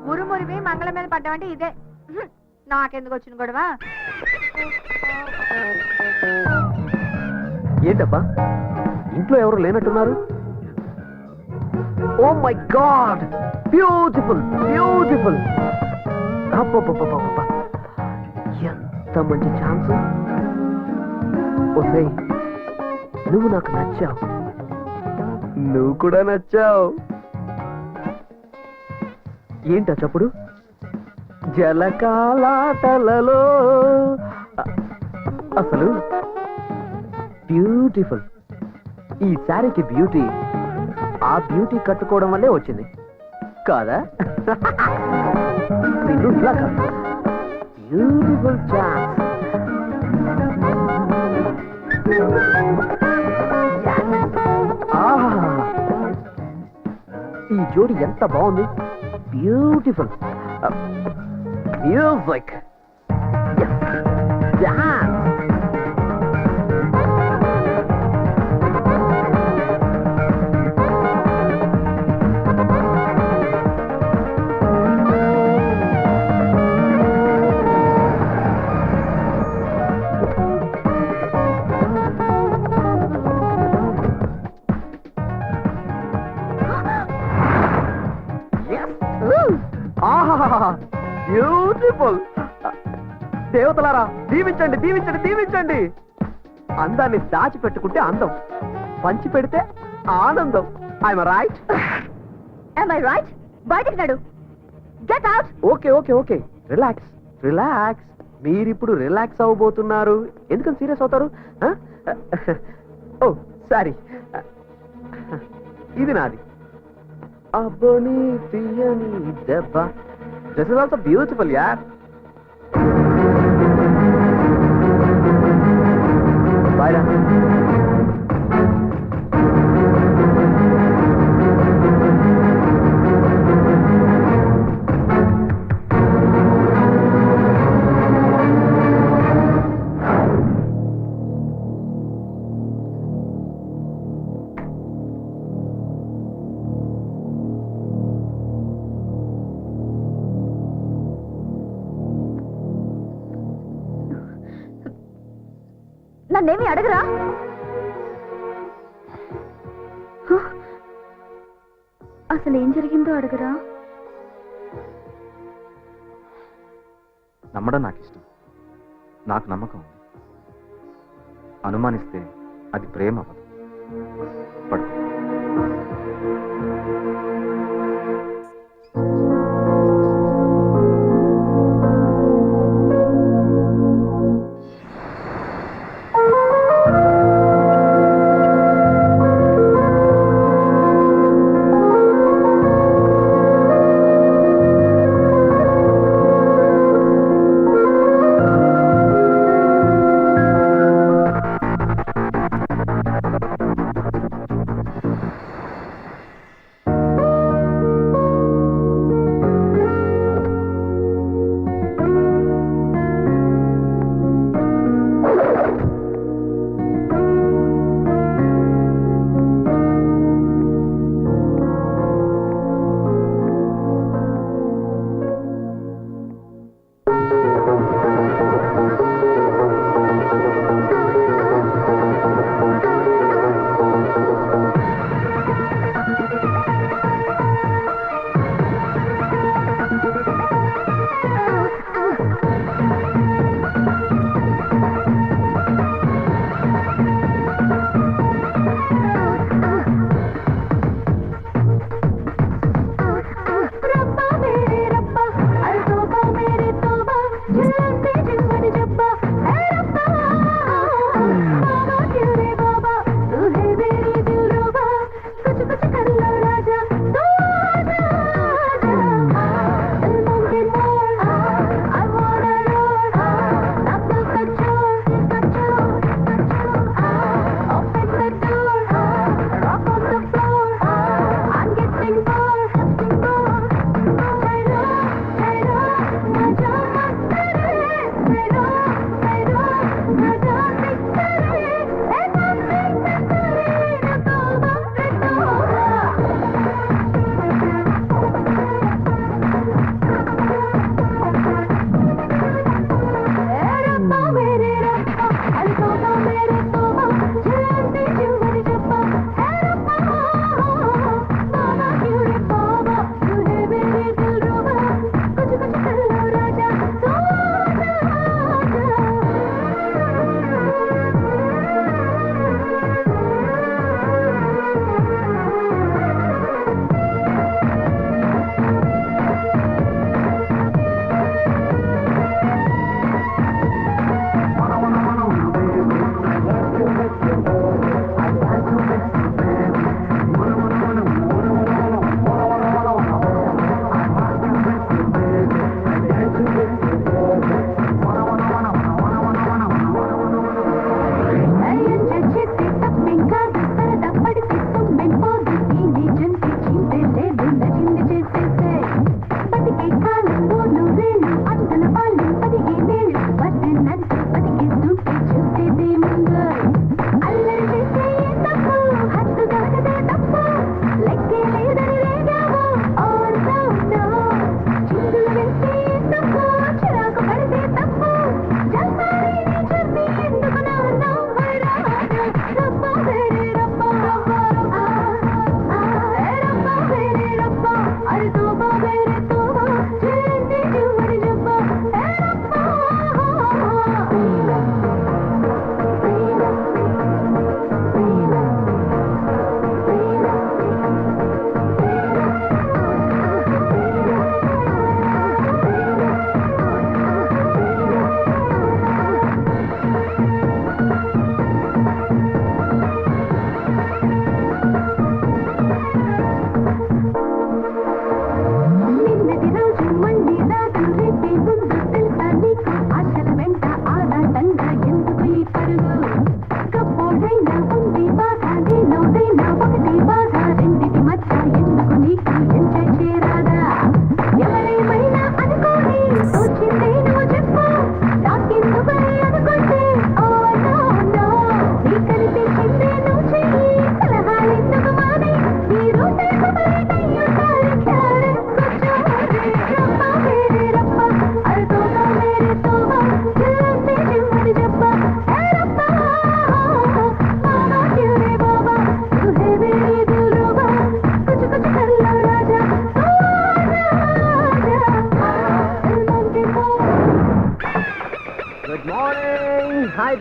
Speaker 1: మురుమురివి మంగళం మీద పడ్డామంటే ఇదే. నాకెందుకు వచ్చిన గొడవ?
Speaker 4: ఏంటబ్బా ఇంట్లో ఎవరు లేనట్టున్నారు? Oh my God, beautiful beautiful. ఎంత మంచి ఛాన్స్. ఓసే, నువ్వు నాకు నచ్చావు, నువ్వు కూడా నచ్చావు. ఏంటా చప్పుడు? జలకాలాటలలో. అసలు బ్యూటిఫుల్. ఈ శారీకి బ్యూటీ ఆ బ్యూటీ కట్టుకోవడం వల్లే వచ్చింది కాదా? నిన్ను ఇలా కాదు, బ్యూటిఫుల్ ఛాన్స్. ఈ జోడి ఎంత బాగుంది. Beautiful music. డాన్స్. బ్యూటిఫుల్. దేవతలారా దీవించండి, దీవించండి, దీవించండి. అందాన్ని దాచిపెట్టుకుంటే అందం, పంచి పెడితే ఆనందం. I'm right?
Speaker 2: Am I right? బయటికి నడు. Get out.
Speaker 4: Okay okay okay, relax relax. మీరిప్పుడు రిలాక్స్ అవ్వబోతున్నారు. ఎందుకని సీరియస్ అవుతారు? ఓ సారీ, ఇది నాది. అబ్బని తీయని దెబ్బ. దిస్ ఇస్ ఆల్సో బ్యూటిఫుల్ యార్. బాయ్ రా.
Speaker 2: నన్నేమి అడగరా? అసలు ఏం జరిగిందో అడగరా?
Speaker 7: నమ్మడం నాకు ఇష్టం, నాకు నమ్మకం ఉంది. అనుమానిస్తే అది ప్రేమ అవ్వదు. పడుకో.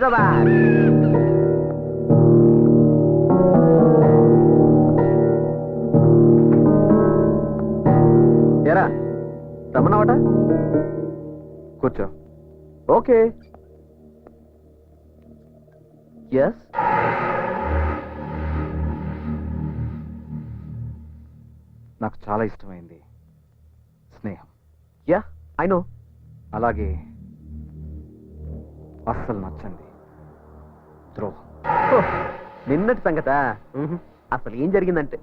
Speaker 4: హైదరాబాద్. ఎరా రమ్మన్నావట?
Speaker 7: కూర్చో.
Speaker 4: ఓకే. ఎస్.
Speaker 7: నాకు చాలా ఇష్టమైంది స్నేహం.
Speaker 4: Yeah I know.
Speaker 7: అలాగే అస్సలు నచ్చండి ద్రోహం.
Speaker 4: నిన్నటి సంగతా? అసలు ఏం జరిగిందంటే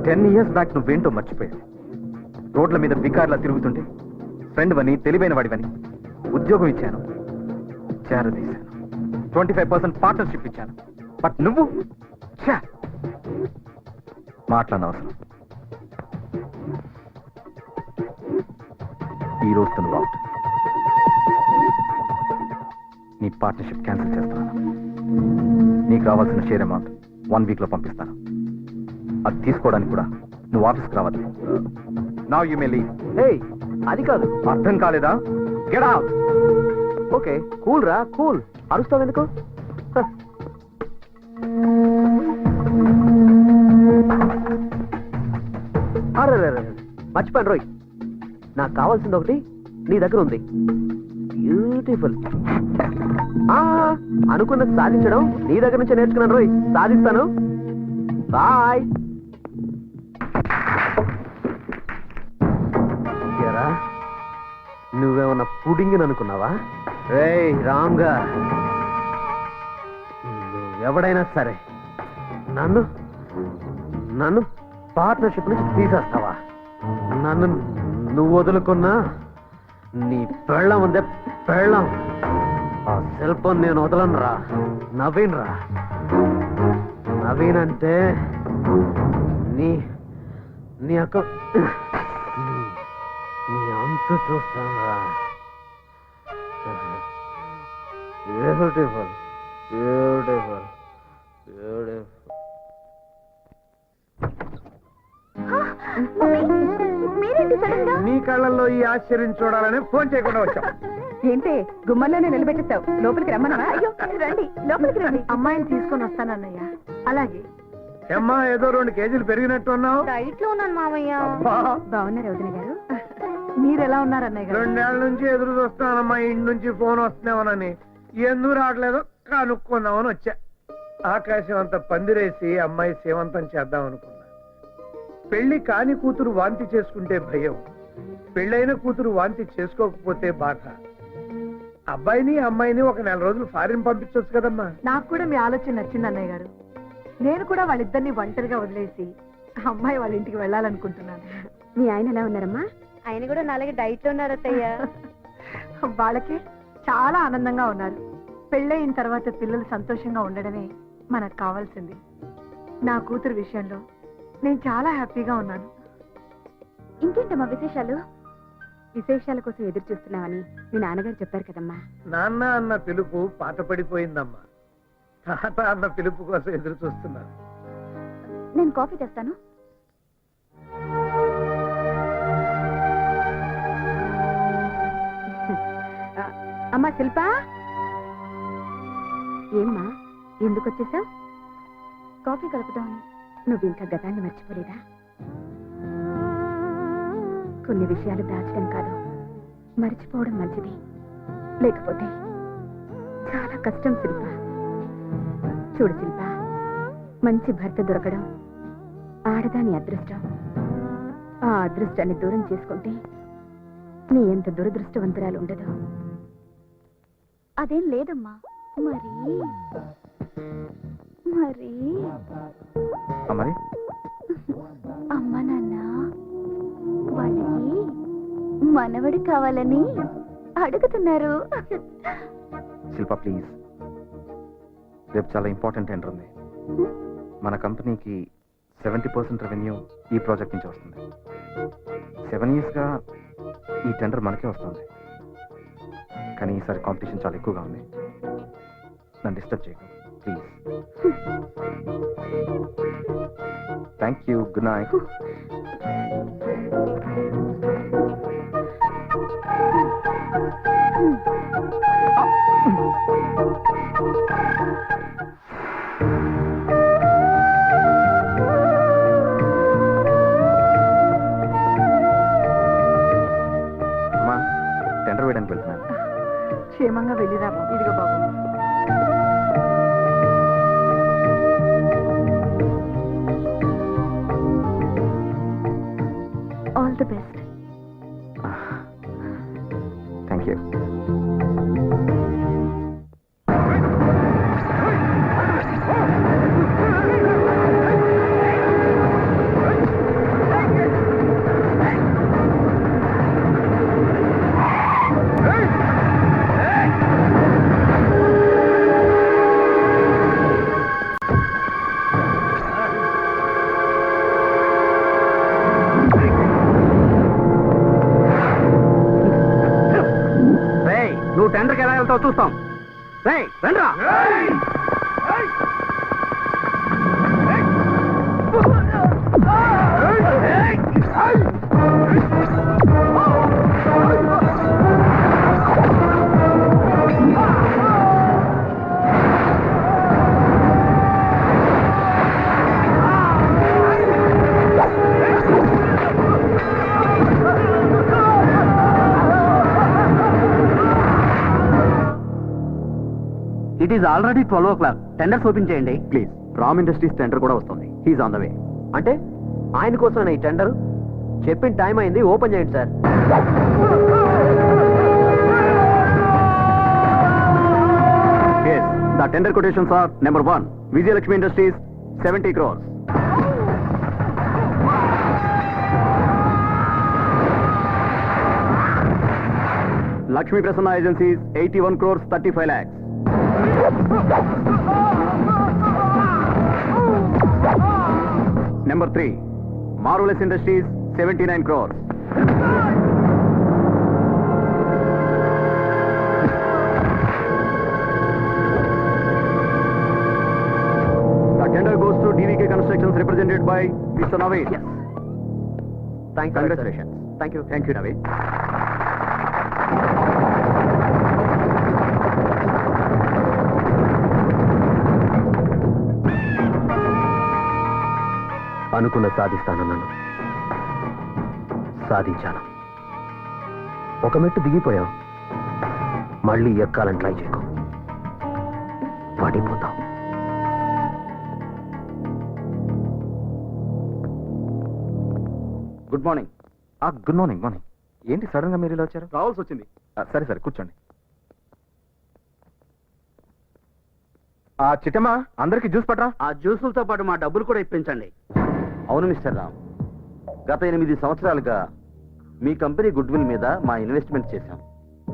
Speaker 7: 10 years బ్యాక్ నువ్వేంటో మర్చిపోయావు. రోడ్ల మీద బికార్లా తిరుగుతుంటే ఫ్రెండ్ వని, తెలివైన వాడివని ఉద్యోగం ఇచ్చాను, చేరదీశాను, 25% పార్ట్నర్షిప్ ఇచ్చాను. బట్ నువ్వు మాట్లాడనవసరం. ఈ రోజుతో నువ్వు అవుట్. నీ పార్ట్నర్షిప్ క్యాన్సిల్ చేస్తున్నాను. నీకు రావాల్సిన షేర్ అమౌంట్ 1 week లో పంపిస్తాను. అది తీసుకోవడానికి కూడా నువ్వు ఆఫీస్కి రావాలి. Now you may leave.
Speaker 4: Hey అది కాదు.
Speaker 7: అర్థం కాలేదా? Get out.
Speaker 4: ఓకే కూల్ రా, కూల్. అరుస్తావు ఎందుకు? అరే మర్చిపోయాను రోయ్, నాకు కావాల్సింది ఒకటి నీ దగ్గర ఉంది. బ్యూటిఫుల్. అనుకున్నది సాధించడం నీ దగ్గర నుంచే నేర్చుకున్నాను రోయ్. సాధిస్తాను. బాయ్. నువ్వేమన్నా పుడింగ్ అనుకున్నావా? రేయ్ రామ్గా, ఎవడైనా సరే నన్ను నన్ను పార్ట్నర్షిప్ నుంచి తీసేస్తావా? నన్ను నువ్వు వదులుకున్నా నీ పెళ్ళం ఉందే పెళ్ళం, ఆ సెల్ ఫోన్ నేను వదలను రా. నవీన్ రా. నవీన్ అంటే నీ నీ అక్క నీ అంతు చూస్తాను రా. Beautiful beautiful beautiful.
Speaker 2: మీరేంటి సడన్ గా?
Speaker 5: నీ కళ్ళల్లో ఈ ఆశ్చర్యం చూడాలని ఫోన్ చేయకుండా వచ్చాం.
Speaker 2: ఏంటి గుమ్మల్లోనే నిలబెట్టేస్తావు? లోపలికి రమ్మన్నా? అయ్యో రండి, లోపలికి రండి.
Speaker 1: అమ్మాయిని తీసుకొని వస్తానన్నయ్య. అలాగే.
Speaker 5: అమ్మా ఏదో 2 kgs పెరిగినట్టు ఉన్నావు.
Speaker 1: డైట్ లో ఉన్నాను మామయ్య.
Speaker 2: బాగున్నారు వదిన గారు?
Speaker 1: మీరెలా ఉన్నారు అన్నయ్య గారు?
Speaker 5: 2 ఏళ్ల నుంచి ఎదురు చూస్తున్నానమ్మా, ఇంటి నుంచి ఫోన్ వస్తున్నామనని. ఎందుకు రావట్లేదో కనుక్కుందామని వచ్చా. ఆకాశం అంత పందిరేసి అమ్మాయి సేవంతం చేద్దాం అనుకున్నా. పెళ్లి కాని కూతురు వాంతి చేసుకుంటే భయం, పెళ్ళైన కూతురు వాంతి చేసుకోకపోతే బాధ. అబ్బాయిని అమ్మాయిని 1 నెల రోజులు ఫారిన్ పంపించవచ్చు కదమ్మా.
Speaker 1: నాకు కూడా మీ ఆలోచన నచ్చింది అన్నయ్య గారు. నేను కూడా వాళ్ళిద్దరిని ఒంటరిగా వదిలేసి అమ్మాయి వాళ్ళ ఇంటికి వెళ్ళాలనుకుంటున్నాను.
Speaker 2: మీ ఆయన ఎలా ఉన్నారమ్మా?
Speaker 1: ఆయన కూడా నాలుగు డైట్ లో ఉన్నారు అత్తయ్య. వాళ్ళకి చాలా ఆనందంగా ఉన్నారు. పెళ్ళయిన తర్వాత పిల్లలు సంతోషంగా ఉండడమే మనకు కావాల్సింది. నా కూతురు విషయంలో నేను చాలా హ్యాపీగా ఉన్నాను.
Speaker 2: ఇంకేంటమ్మా విశేషాలు? విశేషాల కోసం ఎదురు చూస్తున్నామని మీ నాన్నగారు చెప్పారు కదమ్మా.
Speaker 5: నాన్న అన్న పిలుపు పాత పడిపోయిందమ్మా. తాత అన్న పిలుపు కోసం ఎదురు చూస్తున్నాను.
Speaker 2: నేను కాఫీ తెస్తాను. అమ్మా శిల్ప, ఏమ్మా ఎందుకు వచ్చేసావు? కాఫీ కలుపుదామని. నువ్వు ఇంకా గతాన్ని మర్చిపోలేదా? కొన్ని విషయాలు దాచడం కాదు, మర్చిపోవడం మంచిది. లేకపోతే చాలా కష్టం శిల్ప. చూడు శిల్ప, మంచి భర్త దొరకడం ఆడదాని అదృష్టం. ఆ అదృష్టాన్ని దూరం చేసుకుంటే నీ ఎంత దురదృష్టవంతురాలు ఉండదు. అదేం లేదమ్మా. మరి మరి
Speaker 7: మరి
Speaker 2: అమ్మ నాన్న వాళ్ళకి మనవడు కావాలని అడుగుతున్నారు.
Speaker 7: శిల్ప ప్లీజ్, రేపు చాలా ఇంపార్టెంట్ టెండర్ ఉంది. మన కంపెనీకి 70% రెవెన్యూ ఈ ప్రాజెక్ట్ నుంచి వస్తుంది. 7 yearsగా ఈ టెండర్ మనకే వస్తుంది. కానీ ఈసారి కాంపిటీషన్ చాలా ఎక్కువగా ఉంది. నన్ను డిస్టర్బ్ చేయకు please. Thank you. Good night.
Speaker 1: క్షేమంగా వెళ్ళిరా బాబు. ఇదిగో బాబు.
Speaker 2: All the best.
Speaker 7: Thank you.
Speaker 8: నువ్వు టెండర్కి ఎలా వెళ్తావు చూస్తాం. రండ్రా. It is already 12 o'clock. Tenders open చేయండి
Speaker 4: ప్లీజ్. రామ్ ఇండస్ట్రీస్ టెండర్ కూడా వస్తుంది. He's on the way. అంటే ఆయన కోసం ఈ టెండర్ చెప్పిన టైం అయింది, ఓపెన్ చేయండి sir. The tender quotations are number 1 Vijayalakshmi industries 70 crores. Lakshmi Prasanna Agencies 81 crores 35 lakhs. Number 3 Marvelous Industries 79 crores. The tender goes to DVK Constructions represented by Mr. Naveen. Yes. Thank you. Congratulations. Thank you. Thank you, Naveen. అనుకున్న సాధిస్తానన్నాను, సాధించాను. ఒక మెట్టు దిగిపోయావు, మళ్ళీ ఎక్కాలని try చేయకు, పడిపోతావు.
Speaker 7: Good morning. Good morning. Morning. ఏంటి sudden గా మీరు ఇలా వచ్చారు?
Speaker 4: రావాల్సి వచ్చింది.
Speaker 7: సరే సరే కూర్చోండి. చిట్టమ్మా, అందరికి జ్యూస్ పట్రా.
Speaker 8: ఆ జ్యూసులతో పాటు మా డబ్బులు కూడా ఇప్పించండి.
Speaker 4: అవును మిస్టర్ రామ్, గత 8 సంవత్సరాలుగా మీ కంపెనీ గుడ్ విల్ మీద మా ఇన్వెస్ట్మెంట్ చేశాం.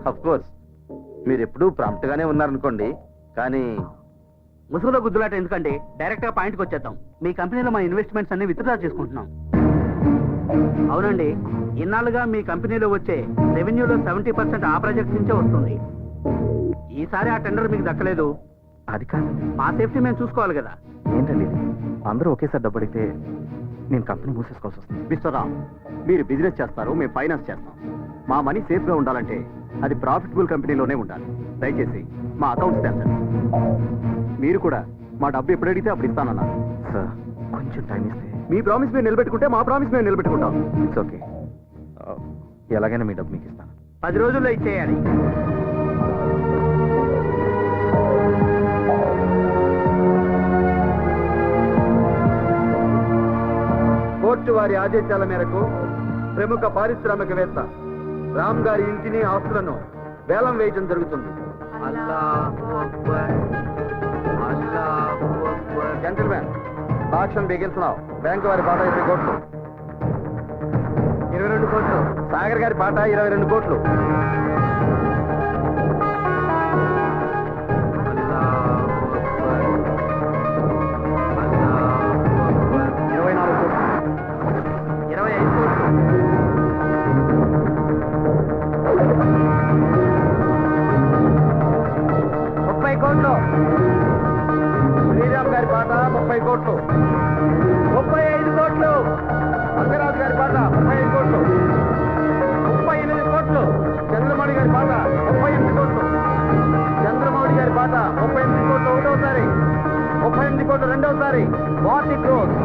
Speaker 4: అఫ్ కోర్స్ మీరు ఎప్పుడూ ప్రాంప్ట్ గానే ఉన్నారనుకోండి, కానీ
Speaker 8: ముసుగులో గుద్దులాట ఎందుకంటే డైరెక్ట్ గా పాయింట్కి వచ్చేద్దాం. మీ కంపెనీలో మా ఇన్వెస్ట్మెంట్స్ అన్ని విత్డ్రా చేసుకుంటున్నాం. అవునండి, ఇన్నాళ్ళుగా మీ కంపెనీలో వచ్చే రెవెన్యూలో 70% ఆ ప్రాజెక్ట్ నుంచే వస్తుంది. ఈసారి ఆ టెండర్ మీకు దక్కలేదు.
Speaker 7: అది కాదు,
Speaker 8: మా సేఫ్టీ మేము చూసుకోవాలి కదా.
Speaker 7: ఏంటండి ఇది? అందరూ ఒకేసారి డబ్బు అడిగితే నేను కంపెనీ మూసేసుకోవాల్సి వస్తుంది.
Speaker 4: మిస్టర్ రామ్, మీరు బిజినెస్ చేస్తారు, మేము ఫైనాన్స్ చేస్తాం. మా మనీ సేఫ్ గా ఉండాలంటే అది ప్రాఫిటబుల్ కంపెనీలోనే ఉండాలి. దయచేసి మా అకౌంట్స్ తెచ్చండి. మీరు కూడా మా డబ్బు ఎప్పుడు అడిగితే అప్పుడు ఇస్తానన్నారు.
Speaker 7: సార్ కొంచెం టైం ఇస్తే.
Speaker 4: మీ ప్రామిస్ మీరు నిలబెట్టుకుంటే మా ప్రామిస్ మేము నిలబెట్టుకుంటాం.
Speaker 7: It's okay. ఎలాగైనా మీ డబ్బు మీకు ఇస్తాను.
Speaker 8: 10 రోజుల్లో ఇచ్చేయాలి.
Speaker 4: కోర్టు వారి ఆదేశాల మేరకు ప్రముఖ పారిశ్రామికవేత్త రామ్ గారి ఇంటిని, ఆస్తులను వేలం వేయడం జరుగుతుంది. Gentlemen, auction begins now. Bank వారి పాట 20 కోట్లు. 22 కోట్లు. సాగర్ గారి పాట 22 కోట్లు. 24 కోట్లు.
Speaker 8: 25 కోట్లు.
Speaker 4: 30 కోట్లు. శ్రీరామ్ గారి పాట 30 కోట్లు. 35 కోట్లు. అంగరాజు గారి పాట 35 కోట్లు. 38 కోట్లు. చంద్రమౌళి గారి పాట 38 కోట్లు. చంద్రమౌళి గారి పాట 38 కోట్లు ఒకటోసారి, 38 కోట్లు రెండోసారి, 40 crores.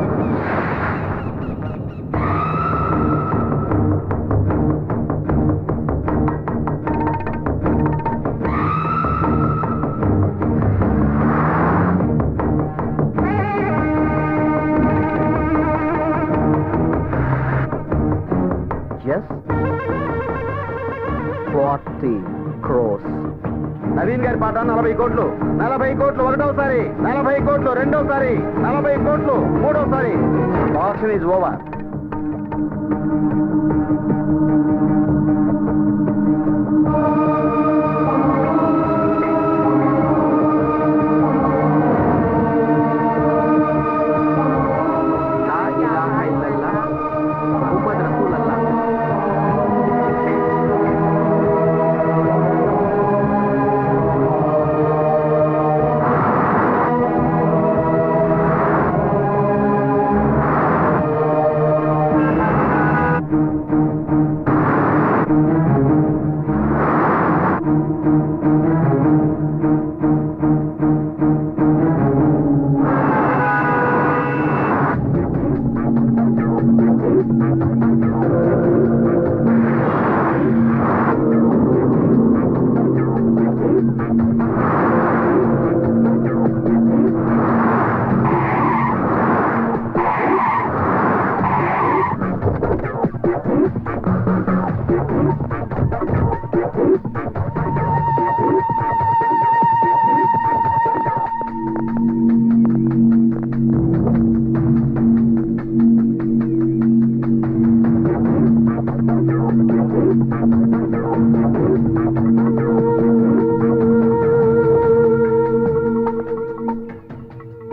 Speaker 4: నవీన్ గారి పాట 40 కోట్లు, 40 కోట్లు ఒకటోసారి, 40 కోట్లు రెండోసారి, 40 కోట్లు మూడోసారి. Option is over.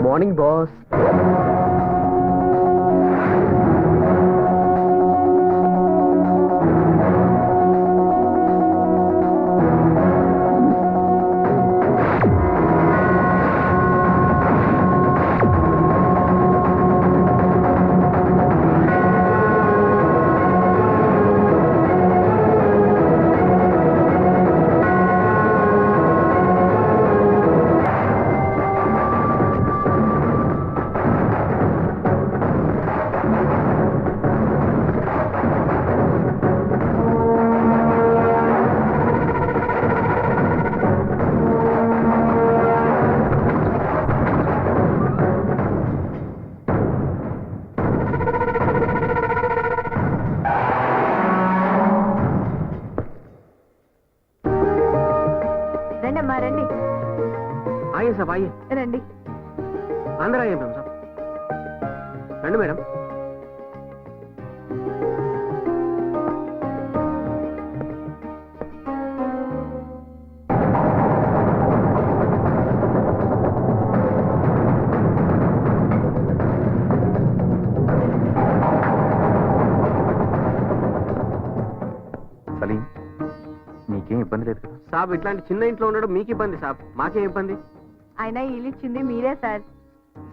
Speaker 4: Morning boss.
Speaker 1: రండమ్మా రండి.
Speaker 4: आइए साहब आइए.
Speaker 1: రండి.
Speaker 4: अंदर आइए मैडम साहब. రండి మేడం.
Speaker 7: సలీం, నీకేం ఇబ్బంది లేదు కదా?
Speaker 4: సాబ్ ఇట్లాంటి చిన్న ఇంట్లో ఉండడం మీకు ఇబ్బంది సాబ్, మాకేం ఇబ్బంది?
Speaker 1: ఆయన ఇల్లు ఇచ్చింది మీరే సార్.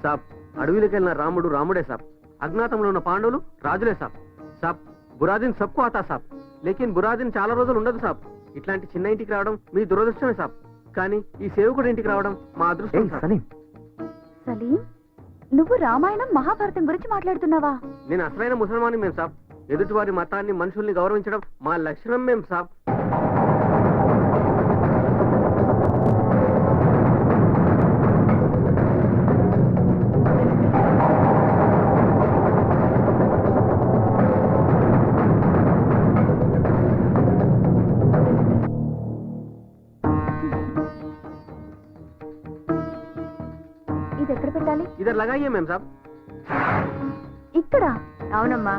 Speaker 4: సాబ్ అడవిలోకి వెళ్ళిన రాముడు రాముడే సాబ్, అజ్ఞాతంలో ఉన్న పాండవులు రాజులే సాబ్. సాబ్ బురాదిన్ సబ్కు ఆతా సాబ్, లేకిన్ బురాదిన్ చాలా రోజులు ఉండదు సాబ్. ఇట్లాంటి చిన్న ఇంటికి రావడం మీ దురదృష్టమే సాబ్, కానీ ఈ సేవకుడి ఇంటికి రావడం మా అదృష్టం సాబ్.
Speaker 7: సలీం,
Speaker 2: సలీం, నువ్వు రామాయణం మహాభారతం గురించి మాట్లాడుతున్నావా?
Speaker 4: నేను అసలైన ముసల్మాని మేము సాబ్. ఎదుటివారి మతాన్ని మనుషుల్ని గౌరవించడం మా లక్షణం మేము సాబ్.
Speaker 2: ఇది ఎక్కడ పెట్టాలి?
Speaker 4: ఇద్దరు లగాయ్యే మేము సాబ్.
Speaker 2: ఇక్కడ.
Speaker 1: అవునమ్మా,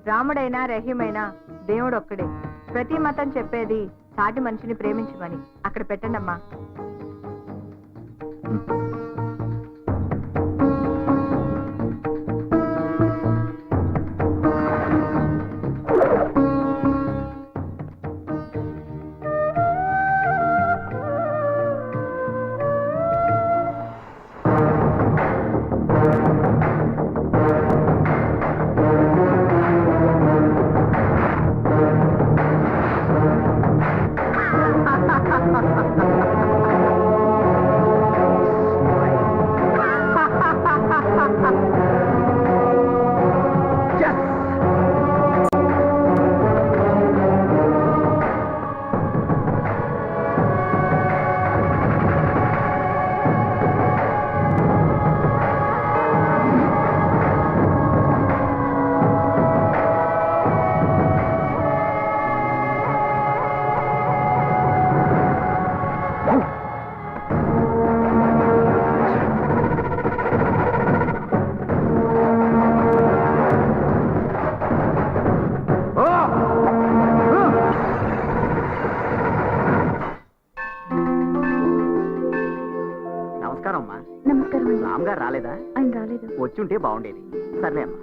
Speaker 1: రాముడైనా రహీమైనా దేవుడు ఒక్కడే. ప్రతి మతం చెప్పేది సాటి మనిషిని ప్రేమించమని. అక్కడ పెట్టండమ్మా.
Speaker 8: నమస్కారం అమ్మా.
Speaker 2: నమస్కారం అండి.
Speaker 8: రామ్ గారు రాలేదా?
Speaker 2: ఆయన రాలేదు.
Speaker 8: వచ్చి ఉంటే బాగుండేది. సర్లే అమ్మా.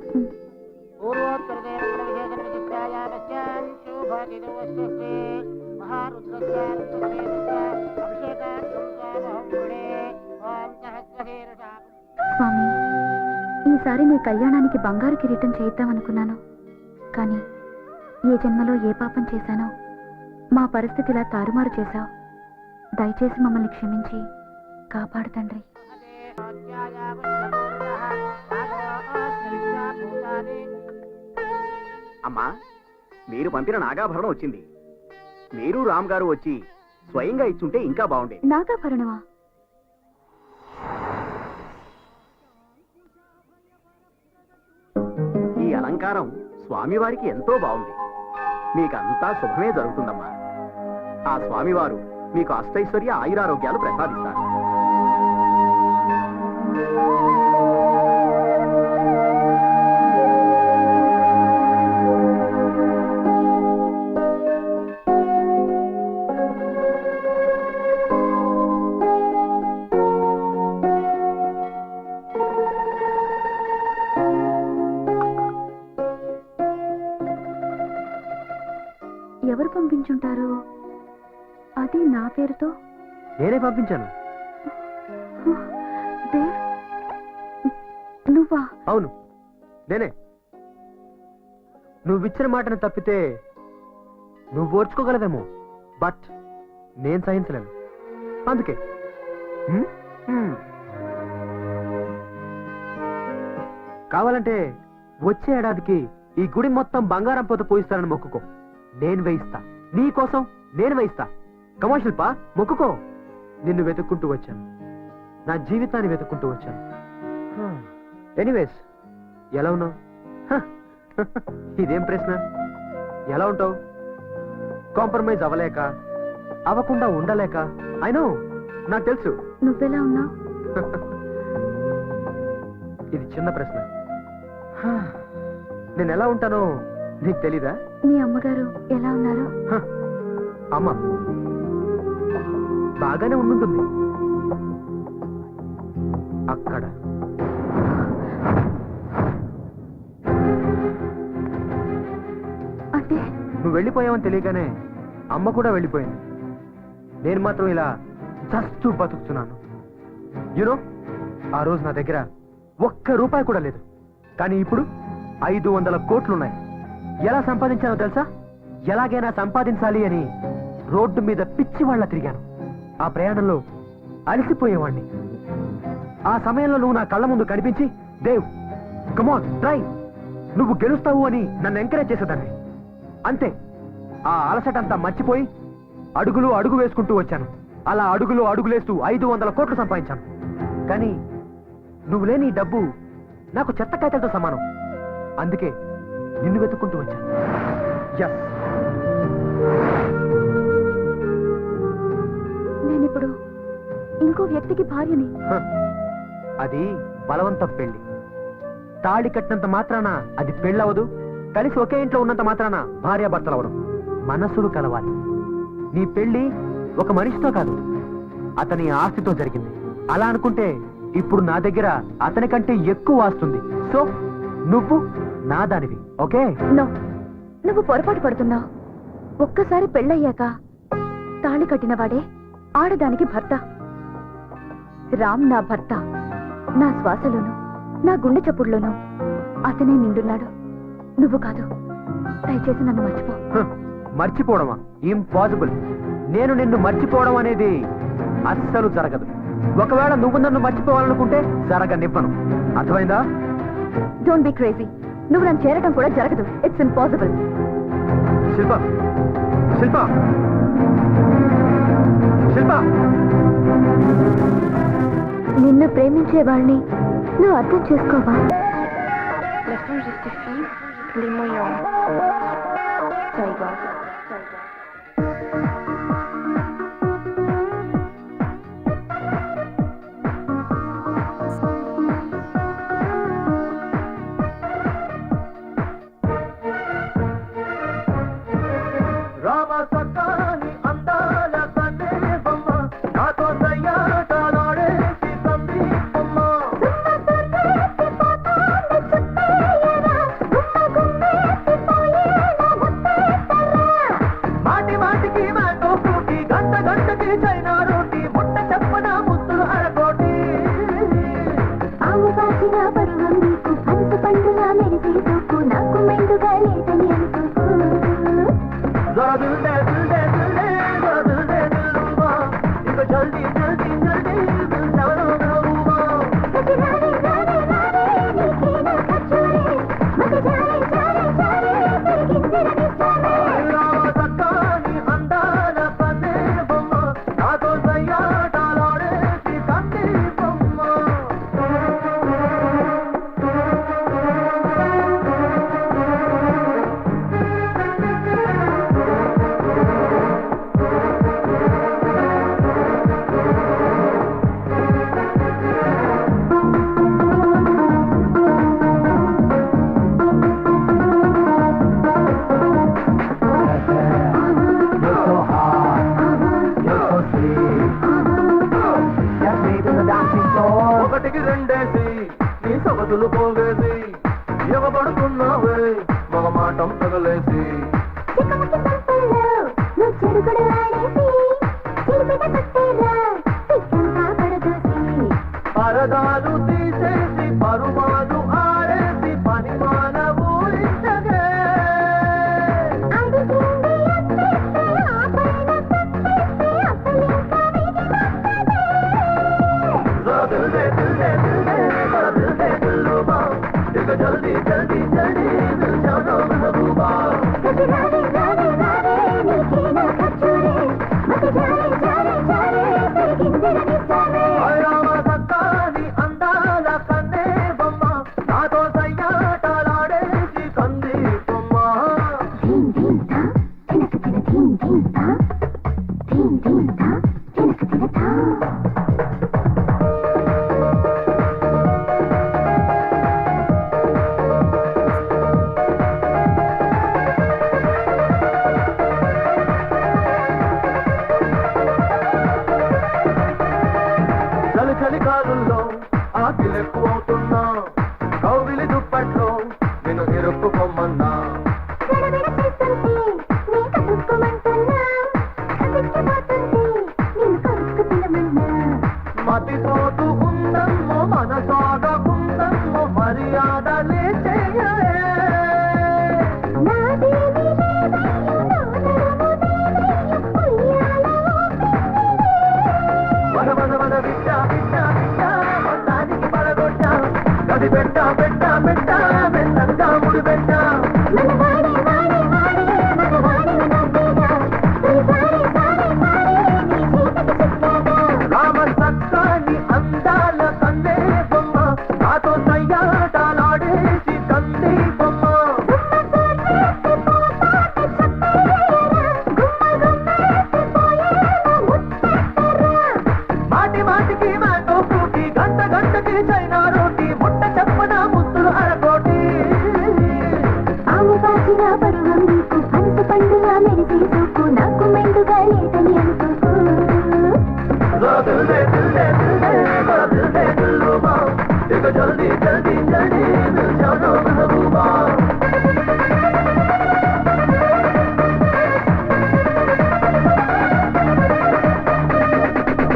Speaker 2: స్వామి, ఈసారి నీ కళ్యాణానికి బంగారు కిరీటం చేద్దామనుకున్నాను. కానీ ఏ జన్మలో ఏ పాపం చేశానో మా పరిస్థితి ఇలా తారుమారు చేశావు. దయచేసి మమ్మల్ని క్షమించి కాపాడు తండ్రి.
Speaker 8: అమ్మా, మీరు పంపిన నాగాభరణం వచ్చింది. మీరు రామ్ గారు వచ్చి స్వయంగా ఇచ్చుంటే ఇంకా బాగుండేది.
Speaker 2: నాగాభరణమా?
Speaker 8: ఈ అలంకారం స్వామివారికి ఎంతో బాగుంది. మీకంతా శుభమే జరుగుతుందమ్మా. ఆ స్వామివారు మీకు అష్టైశ్వర్య ఆయురారోగ్యాలు ప్రసాదిస్తారు.
Speaker 2: ఎవరు పంపించుంటారు? అది నా పేరుతో.
Speaker 4: నేనే పంపించాను.
Speaker 2: దేవ్, నువ్వా?
Speaker 4: అవును, నేనే. నువ్విచ్చిన మాటను తప్పితే నువ్వు ఓర్చుకోగలవేమో, బట్ నేను సహించలేను. అందుకే హ్మ్? హ్మ్. కావాలంటే వచ్చే ఏడాదికి ఈ గుడి మొత్తం బంగారం పోత పోయిస్తానని మొక్కుకో. నేను వేయిస్తా. నీ కోసం నేను వేయిస్తా. కమా శిల్ప, మొక్కుకో. నిన్ను వెతుక్కుంటూ వచ్చాను, నా జీవితాన్ని వెతుక్కుంటూ వచ్చాను. ఎనీవేస్, ఎలా ఉన్నావు? ఇదేం ప్రశ్న? ఎలా ఉంటావు? కాంప్రమైజ్ అవ్వలేక, అవ్వకుండా ఉండలేక. అయినో, నాకు తెలుసు.
Speaker 2: నువ్వెలా ఉన్నావు?
Speaker 4: ఇది చిన్న ప్రశ్న. నేను ఎలా ఉంటానో నీకు తెలీదా?
Speaker 2: మీ అమ్మగారు ఎలా ఉన్నారు?
Speaker 4: అమ్మ బాగానే ఉండుంటుంది. అక్కడ
Speaker 2: అంటే
Speaker 4: నువ్వు వెళ్ళిపోయావని తెలియగానే అమ్మ కూడా వెళ్ళిపోయింది. నేను మాత్రం ఇలా చస్తూ బతుకుతున్నాను. యూనో, ఆ రోజు నా దగ్గర ₹1 కూడా లేదు. కానీ ఇప్పుడు 500 కోట్లున్నాయి. ఎలా సంపాదించానో తెలుసా? ఎలాగైనా సంపాదించాలి అని రోడ్డు మీద పిచ్చి వాళ్ళ తిరిగాను. ఆ ప్రయాణంలో అలసిపోయేవాణ్ణి. ఆ సమయంలో నువ్వు నా కళ్ళ ముందు కనిపించి, దేవ్ కమాన్ ట్రై, నువ్వు గెలుస్తావు అని నన్ను ఎంకరేజ్ చేసేదాన్ని. అంతే, ఆ అలసటంతా మర్చిపోయి అడుగులు అడుగు వేసుకుంటూ వచ్చాను. అలా అడుగులు అడుగులేస్తూ 500 కోట్లు సంపాదించాను. కానీ నువ్వు లేని ఈ డబ్బు నాకు చెత్త కాగితాలతో సమానం. అందుకే నిన్ను వెతుక్కుంటూ వచ్చాను. ఎస్,
Speaker 2: నేనిప్పుడు ఇంకో వ్యక్తికి భార్యని.
Speaker 4: అది బలవంతం పెళ్లి. తాళి కట్టినంత మాత్రాన అది పెళ్ళవదు. కలిసి ఒకే ఇంట్లో ఉన్నంత మాత్రాన భార్యాభర్తలు అవడం. మనసులు కలవాలి. నీ పెళ్లి ఒక మనిషితో కాదు, అతని ఆస్తితో జరిగింది. అలా అనుకుంటే ఇప్పుడు నా దగ్గర అతని కంటే ఎక్కువ ఆస్తుంది. సో నువ్వు నా దానివి. ఓకే?
Speaker 2: నో, నువ్వు పొరపాటు పడుతున్నావు. ఒక్కసారి పెళ్ళయ్యాక తాళి కట్టిన వాడే ఆడదానికి భర్త. రామ్ నా భర్త. నా శ్వాసలోను, నా గుండె చప్పుడులోను అతనే నిండున్నాడు, నువ్వు కాదు. దయచేసి నన్ను మర్చిపో.
Speaker 4: మర్చిపోవడమా? ఇంపాసిబుల్. నేను నిన్ను మర్చిపోవడం అనేది అస్సలు జరగదు. ఒకవేళ నువ్వు నన్ను మర్చిపోవాలనుకుంటే జరగనివ్వను. అర్థమైందా?
Speaker 2: Don't be crazy. నువ్వు నన్ను చేరడం కూడా జరగదు. It's impossible.
Speaker 4: శిల్ప, శిల్ప, శిల్ప,
Speaker 2: నిన్ను ప్రేమించే వాళ్ళని నువ్వు అర్థం చేసుకోవా?
Speaker 3: రామ సకాని అందాల కన్నే బొమ్మ నాతో సయ్యాటలాడేసి తమ్మి जल्दी जल्दी जल्दी दिल जानो महबूबा రామ సక్కాని అందాల పదే బొమ్మ నాతో సయ్యాటలాడేసి కంది బొమ్మ You're so hot, you're so sweet. Just meet in the dancing floor. ఒకటికి రెండేసి నీ సొగసులు పోగేసి ఎగబడుతున్నావే మగమాటం తగలేసి పరదాలు తీసేసి పరువాలు ఆడేసి పని మానవు ఇంతగే दिल दे दिल दे दिल दे बड़ा दिल दे दिलरुबा दिल जल्दी जल्दी जल्दी दिल जानो महबूबा రామ సక్కాని అందాల కన్నే బొమ్మ నాతో సయ్యాటలాడేసి కంది బొమ్మ చలి చలి కాలుల్లో ఆకిలెక్కువవుతున్నా కౌగిలి దుప్పట్లో నేను ఇరుక్కుపోమన్నా మతిపోతూ ఉందమ్మో మనసాగకుందమ్మో మర్యాదలే చేయలే మన మన మన బిడ్డ బిడ్డ బిడ్డ మొత్తానికి పడగొట్ట గది పెట్ట పెట్ట పెట్ట మెల్లంగా ముడి పెట్ట రామ సక్కాని అందాల కందే బొమ్మ నాతో సయ్యాటలాడేసి కంది బొమ్మ మాటి మాటికి మాతో పూటి గంట గంటకి చైనా రోటి ముట్ట చెప్పన ముద్దులు అరకోటి दिल दे दिल दे दिल दे बड़ा दिल दे दिलरुबा दिल जल्दी जल्दी जल्दी दिल जानो महबूबा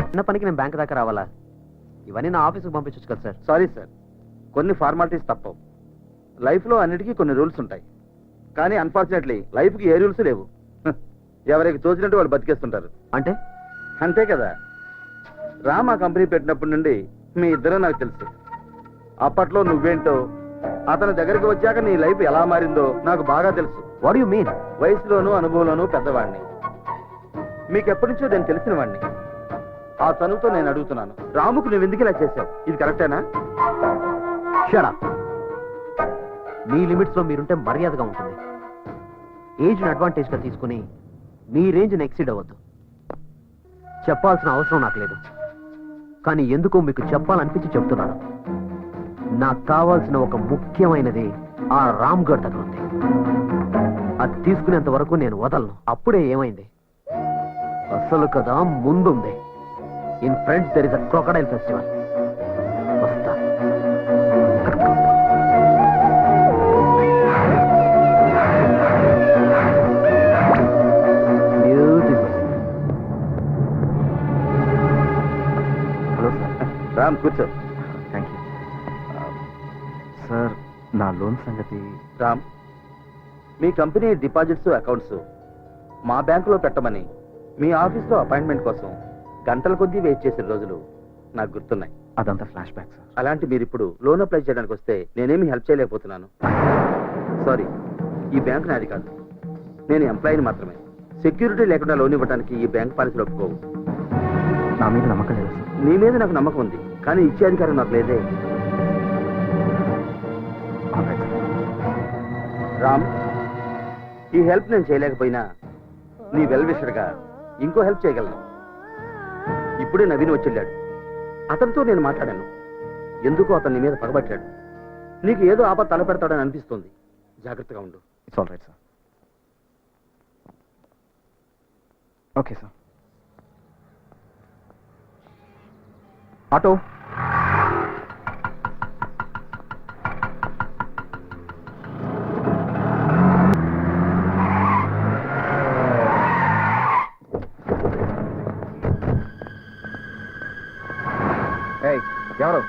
Speaker 4: చిన్న పనికి నేను బ్యాంక్ దాకా రావాలా? ఇవన్నీ నా ఆఫీస్కి పంపించచ్చు కదా సార్.
Speaker 7: సారీ సార్, కొన్ని ఫార్మాలిటీస్ తప్పవు. లైఫ్లో అన్నిటికీ కొన్ని రూల్స్ ఉంటాయి, కానీ అన్ఫార్చునేట్లీ లైఫ్కి ఏ రూల్స్ లేవు. ఎవరికి తోచినట్టు వాళ్ళు బతికేస్తుంటారు.
Speaker 4: అంటే
Speaker 7: అంతే కదా. రామా కంపెనీ పెట్టినప్పటి నుండి మీ ఇద్దరు నాకు తెలుసు. అప్పట్లో నువ్వేంటో, అతని దగ్గరికి వచ్చాక నీ లైఫ్ ఎలా మారిందో నాకు బాగా తెలుసు.
Speaker 4: What you mean?
Speaker 7: వయసులోనూ అనుభవంలోనూ పెద్దవాడిని, మీకెప్పటి నుంచో నేను తెలిసిన వాడిని. ఆ చనువుతో నేను అడుగుతున్నాను, రాముకు నువ్వు ఎందుకు ఇలా చేశావు? ఇది కరెక్టేనా?
Speaker 4: Shut up. మీ లిమిట్స్ లో మీరుంటే మర్యాదగా ఉంటుంది. ఏజ్ ని అడ్వాంటేజ్ గా తీసుకుని మీ రేంజ్ ని ఎక్సీడ్ అవ్వద్దు. చెప్పాల్సిన అవసరం నాకు లేదు, కానీ ఎందుకో మీకు చెప్పాలనిపించి చెప్తున్నాను. నాకు కావాల్సిన ఒక ముఖ్యమైనది ఆ రామ్ గఢ్ దగ్గర ఉంది. అది తీసుకునేంత వరకు నేను వదలను. అప్పుడే ఏమైంది? అసలు కదా ముందుంది. In front there is a crocodile festival. వస్తా.
Speaker 7: Hello sir. రామ్ కూర్చో. Thank you sir. నా లోన్ సంగతి. రామ్, మీ కంపెనీ డిపాజిట్స్ అకౌంట్స్ మా బ్యాంకులో పెట్టమని మీ ఆఫీస్లో అపాయింట్మెంట్ కోసం
Speaker 8: గంటల కొద్దీ వెయిట్ చేసిన రోజులు నాకు గుర్తున్నాయి.
Speaker 7: అదంతా ఫ్లాష్ బ్యాక్ సార్.
Speaker 8: అలాంటి మీరు ఇప్పుడు లోన్ అప్లై చేయడానికి వస్తే నేనేమి హెల్ప్ చేయలేకపోతున్నాను. సారీ, ఈ బ్యాంక్ నాది కాదు, నేను ఎంప్లాయీని మాత్రమే. సెక్యూరిటీ లేకుండా లోన్ ఇవ్వడానికి ఈ బ్యాంక్ పాలసీలు ఒప్పుకోవు.
Speaker 7: నా మీద నమ్మకం లేదు సార్.
Speaker 8: నీ మీద నాకు నమ్మకం ఉంది, కానీ ఇచ్చే అధికారం నాకు లేదే. రామ్, ఈ హెల్ప్ నేను చేయలేకపోయినా నీ వెల్ విషర్గా ఇంకో హెల్ప్ చేయగలను. ఇప్పుడే నవీన్ వచ్చి అతనితో నేను మాట్లాడాను. ఎందుకో అతను నీ మీద పగబట్టాడు. నీకు ఏదో ఆపద తలపెడతాడని అనిపిస్తుంది. జాగ్రత్తగా ఉండు.
Speaker 7: It's all right sir. Okay sir. Auto. ఏయ్, ఎవరు?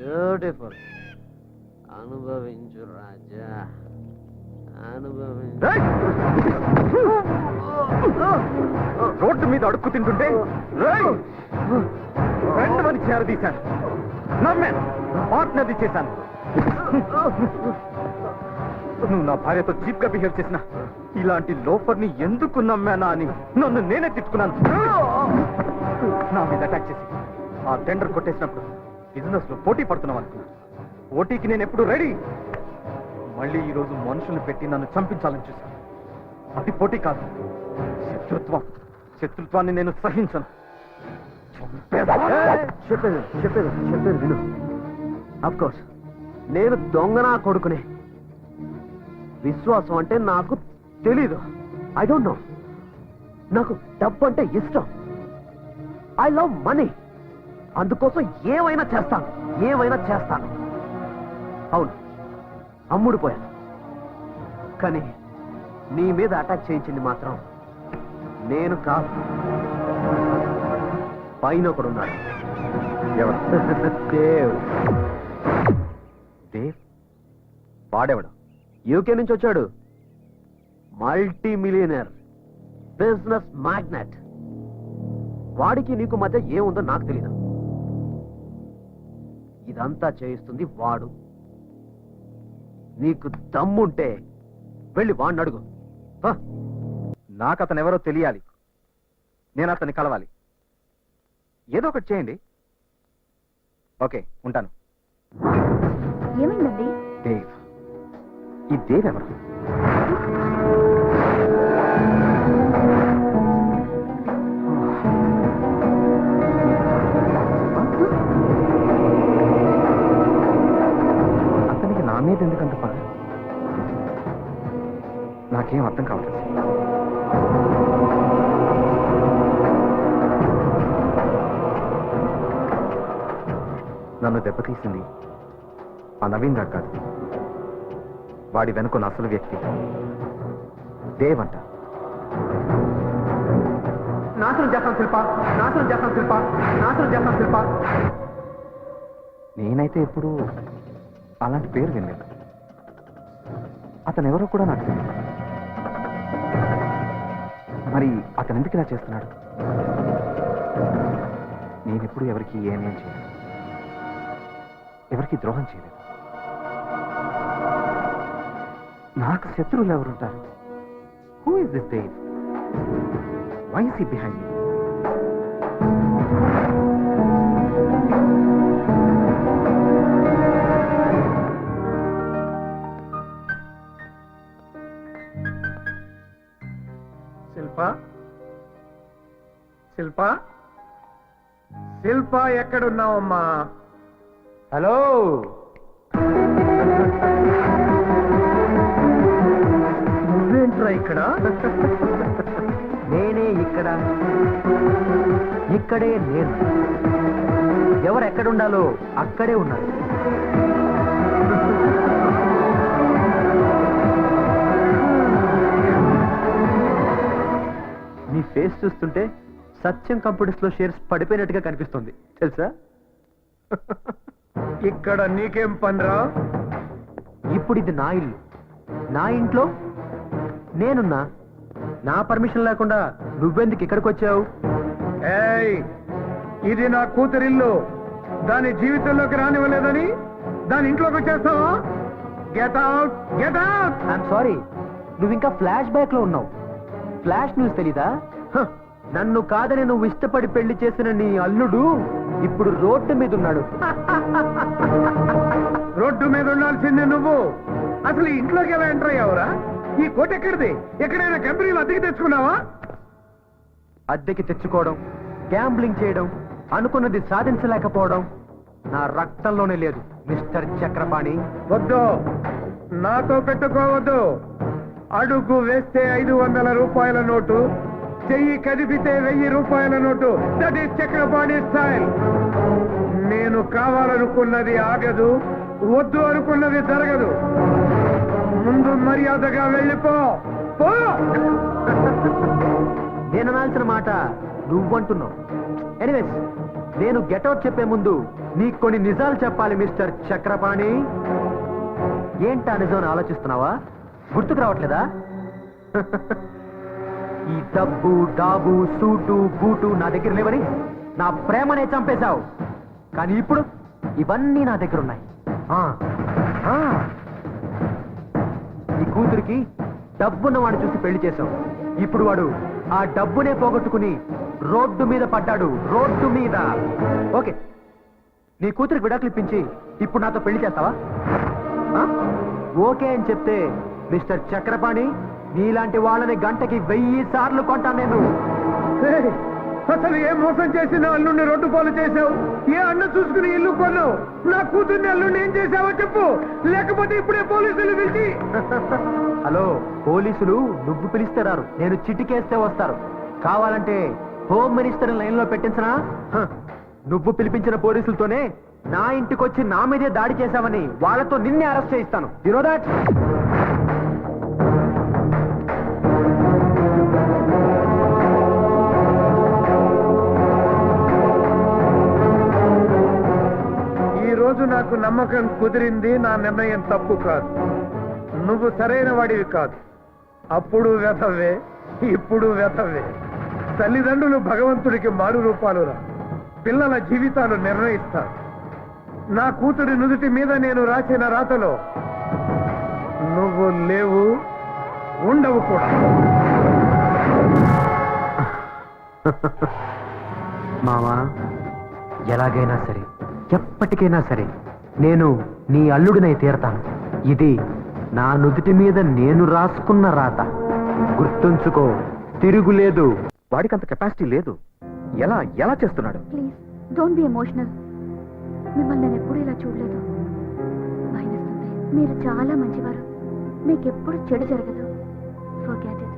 Speaker 4: బ్యూటిఫుల్. అనుభవించు రాజా, అనుభవించు.
Speaker 7: రోడ్డు మీద అడుక్కు తింటుంటే రెండు మంది చేరదీశాను. నమ్మాను, పార్ట్నర్ది చేశాను. నువ్వు నా భార్యతో చీప్ గా బిహేవ్ చేసిన ఇలాంటి లోఫర్ని ఎందుకు నమ్మానా అని నన్ను నేనే తిట్టుకున్నాను. నా మీద అటాక్ చేసి ఆ టెండర్ కొట్టేసినప్పుడు బిజినెస్ లో పోటీ పడుతున్నాం అనుకున్నా. పోటీకి నేను ఎప్పుడు రెడీ. మళ్ళీ ఈ రోజు మనుషులు పెట్టి నన్ను చంపించాలని చూశాను. అది పోటీ కాదు, శత్రుత్వం. శత్రుత్వాన్ని నేను సహించను.
Speaker 4: చెప్పేది చెప్పేది చెప్పేది విను. అఫ్కోర్స్ నేను దొంగనా కొడుకునే. విశ్వాసం అంటే నాకు తెలీదు. I don't know. నాకు డబ్బు అంటే ఇష్టం. I love money. అందుకోసం ఏమైనా చేస్తాను, ఏమైనా చేస్తాను. అవును, అమ్ముడుపోయాను. కానీ నీ మీద అటాక్ చేయించింది మాత్రం నేను కాదు, పైన ఒకడున్నాడు.
Speaker 7: ఎవరు?
Speaker 4: దేవ్.
Speaker 7: దేవ్? వాడెవడు?
Speaker 4: యూకే నుంచి వచ్చాడు. Multi millionaire, business magnate. వాడికి నీకు మధ్య ఏముందో నాకు తెలీదు. ఇదంతా చేయిస్తుంది వాడు. నీకు దమ్ముంటే వెళ్ళి వాడిని అడుగు.
Speaker 7: నాకు అతను ఎవరో తెలియాలి. నేను అతన్ని కలవాలి. ఏదో ఒకటి చేయండి. ఓకే, ఉంటాను.
Speaker 2: ఏమైందండి?
Speaker 7: దేవ్. ఈ దేవ్ ఎవరు? నన్ను దెబ్బతీసింది ఆ నవీన్ గారు కాదు, వాడి వెనుకున్న అసలు వ్యక్తి దేవ్ అంట.
Speaker 4: నాశనం చేస్తాం శిల్ప, నాశనం చేస్తాం శిల్ప, నాశనం చేస్తాం శిల్ప.
Speaker 7: నేనైతే ఎప్పుడు అలాంటి పేరు వినలేదు. అతను ఎవరో కూడా నాకు తెలియదు. మరి అతను ఎందుకు ఇలా చేస్తున్నాడు? నేనెప్పుడు ఎవరికి ఏమేం చేయలేదు, ఎవరికి ద్రోహం చేయలేదు. నాకు శత్రువులు ఎవరుంటారు? Who is this Dev? Why is he behind me?
Speaker 5: Shilpa, Shilpa, Shilpa ఎక్కడున్నావమ్మా?
Speaker 4: హలో,
Speaker 5: నువ్వేంట్రా ఇక్కడ?
Speaker 4: నేనే ఇక్కడ, ఇక్కడే నేను. ఎవరు ఎక్కడుండాలో అక్కడే ఉన్నారు. నీ ఫేస్ చూస్తుంటే సత్యం కంప్యూటర్స్ లో షేర్స్ పడిపోయినట్టుగా కనిపిస్తుంది తెలుసా?
Speaker 5: ఇక్కడ నీకేం పనిరా?
Speaker 4: ఇప్పుడు ఇది నా ఇల్లు, నా ఇంట్లో నేనున్నా. నా పర్మిషన్ లేకుండా నువ్వెందుకు ఇక్కడికి వచ్చావు?
Speaker 5: ఏయ్, ఇది నా కూతురిల్లు. దాని జీవితంలోకి రానివ్వలేదని దాని ఇంట్లోకి వచ్చేస్తావా? Get out, get out.
Speaker 4: I'm sorry, నువ్వు ఇంకా ఫ్లాష్ బ్యాక్ లో ఉన్నావు. ఫ్లాష్ న్యూస్ తెలీదా? హ, నన్ను కాదని నువ్వు ఇష్టపడి పెళ్లి చేసిన నీ అల్లుడు ఇప్పుడు రోడ్డు మీద ఉన్నాడు.
Speaker 5: రోడ్డు మీద ఉండాల్సిందే నువ్వు. అసలు ఈ ఇంట్లోకి ఎలా ఎంటర్ అయ్యావురా? ఈ కోట ఎక్కడిది? ఎక్కడైనా కంపెనీలు అద్దెకి తెచ్చుకున్నావా?
Speaker 4: అద్దెకి తెచ్చుకోవడం, గ్యాంబ్లింగ్ చేయడం, అనుకున్నది సాధించలేకపోవడం నా రక్తంలోనే లేదు మిస్టర్ చక్రపాణి.
Speaker 5: వద్దు, నాతో పెట్టుకోవద్దు. అడుగు వేస్తే 500 రూపాయల నోటు, చెయ్యి కదిపితే 1000 రూపాయల నోటు. That is Chakrapani style. నేను కావాలనుకున్నది ఆగదు, వద్దు అనుకున్నది జరగదు. ముందు మర్యాదగా వెళ్ళిపో. పో.
Speaker 4: నేను అనాల్సిన మాట నువ్వంటున్నావు. ఎనీవేస్, నేను గెటౌట్ చెప్పే ముందు నీకు కొన్ని నిజాలు చెప్పాలి మిస్టర్ చక్రపాణి. ఏంటా నిజం ఆలోచిస్తున్నావా? గుర్తుకు రావట్లేదా? ఈ డబ్బు, డాబు, సూటు, బూటు నా దగ్గర లేవని నా ప్రేమనే చంపేశావు. కానీ ఇప్పుడు ఇవన్నీ నా దగ్గర ఉన్నాయి. ఈ కూతురికి డబ్బున్న వాడిని చూసి పెళ్లి చేశావు. ఇప్పుడు వాడు ఆ డబ్బునే పోగొట్టుకుని రోడ్డు మీద పడ్డాడు. రోడ్డు మీద. ఓకే, నీ కూతురికి విడాకులు ఇప్పించి ఇప్పుడు నాతో పెళ్లి చేస్తావా? ఓకే అని చెప్తే మిస్టర్ చక్రపాణి, నీలాంటి వాళ్ళని గంటకి 1000 సార్లు కొంటాను నేను.
Speaker 5: ఏయ్, అసలు ఏ మోసం చేసి నా అల్లుడిని రోడ్డు పాలు చేశావు? ఏ అన్న చూసుకుని ఇల్లు కొన్నావు? నా కూతుర్ని అల్లుడిని ఏం చేశావో చెప్పు, లేకపోతే ఇప్పుడే పోలీసులు పిలిచి.
Speaker 4: హలో, పోలీసులు నువ్వు పిలిస్తే రారు, నేను చిటికేస్తే వస్తారు. కావాలంటే హోమ్ మినిస్టర్ లైన్ లో పెట్టించనా? నువ్వు పిలిపించిన పోలీసులతోనే నా ఇంటికొచ్చి నా మీదే దాడి చేశావని వాళ్ళతో నిన్నే అరెస్ట్ చేయిస్తాను. You know that?
Speaker 5: ఈ రోజు నాకు నమ్మకం కుదిరింది. నా నిర్ణయం తప్పు కాదు. నువ్వు సరైన వాడివి కాదు. అప్పుడు వ్యధవే, ఇప్పుడు వ్యధవే. తల్లిదండ్రులు భగవంతుడికి మారు రూపాలురా. పిల్లల జీవితాలు నిర్ణయిస్తారు. నా కూతురి నుదుటి మీద నేను రాసిన రాతలో నువ్వు లేవు, ఉండవు కూడా.
Speaker 4: మామా, ఎలాగైనా సరే, ఎప్పటికైనా సరే నేను నీ అల్లుడినై తీరతాను. ఇది నా నుదుటి మీద నేను రాసుకున్న రాత. గుర్తుంచుకో, తిరుగులేదు.
Speaker 7: వాడికి అంత కెపాసిటీ లేదు. ఎలా ఎలా చేస్తున్నాడు?
Speaker 2: Please don't be emotional. మిమ్మల్ని నేను ఎప్పుడూ ఇలా చూడలేదు. భయమేస్తుంది. మీరు చాలా మంచివారు. మీకెప్పుడు చెడు జరగదు. Forget it.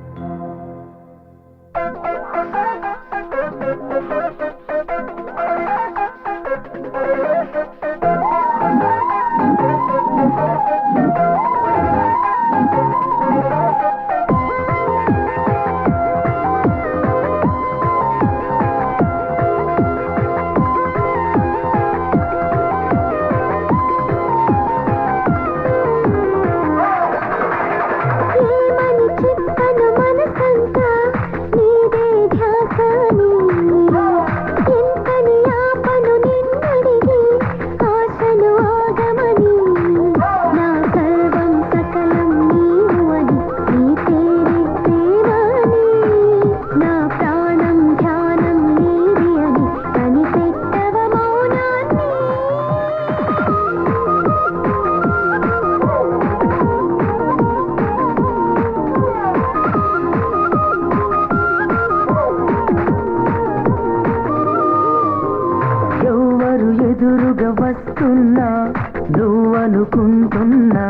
Speaker 6: నువ్వనుకుంటున్నా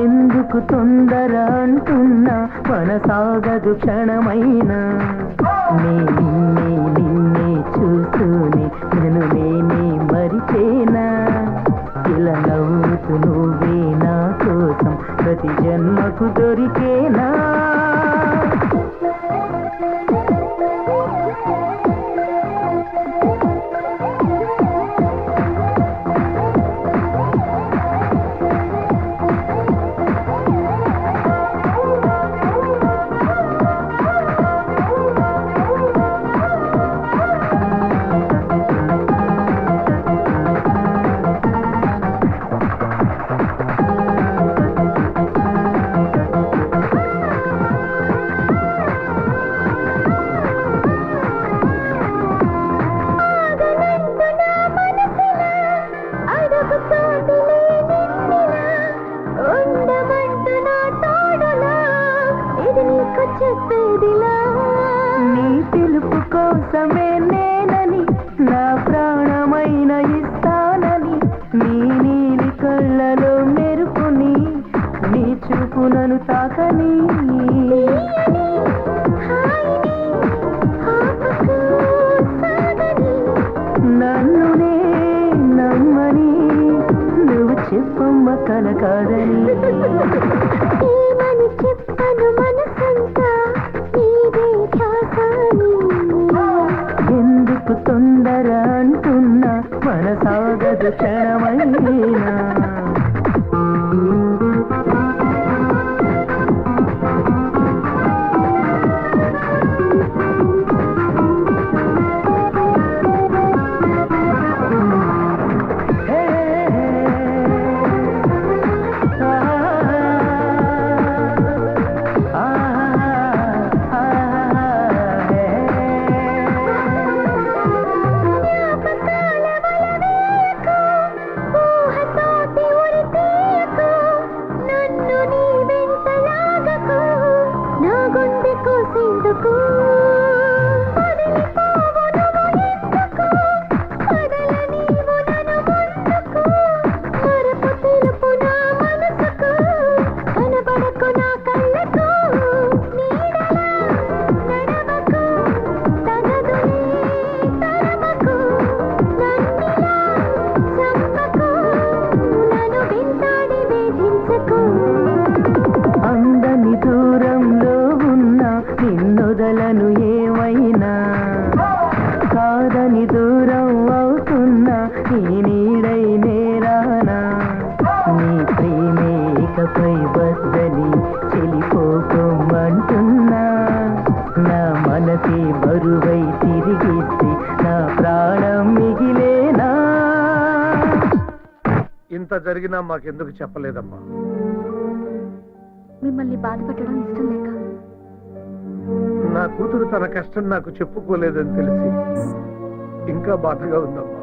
Speaker 6: ఎందుకు తొందర అంటున్నా మనసాగదు క్షణమైనా నిన్నే చూస్తూనే నన్ను నేనే మరిచేనా ఇలా నవ్వుతూ నువ్వే నా కోసం ప్రతి జన్మకు దొరికేనా నీ పిలుపు కోసమే నేనని నా ప్రాణమైన ఇస్తానని నీ నీలి కళ్ళలో మెరుపుని నీ చూపునను తాకని నన్నునే నమ్మని నువ్వు చెప్పమ్మ కలకాదని
Speaker 2: చెప్పను మనసంతా నీదే ధ్యాసని
Speaker 6: ఎందుకు తొందర అంటున్నా మనసాగదు క్షణమైనా నిన్నొదలను ఏమైనా కాదని దూరం అవుతున్నా నీ నీడై నేరానా నీ ప్రేమే ఇకపై వద్దని చెలిపోకోమంటున్నా నా మనసే బరువై తిరిగిస్తే నా ప్రాణం మిగిలేనా
Speaker 5: ఇంత జరిగినా మాకెందుకు చెప్పలేదమ్మా?
Speaker 2: మిమ్మల్ని బాధపెట్టడం ఇష్టం లేక
Speaker 5: నా కూతురు తన కష్టం నాకు చెప్పుకోలేదని తెలిసి ఇంకా బాధగా ఉందమ్మా.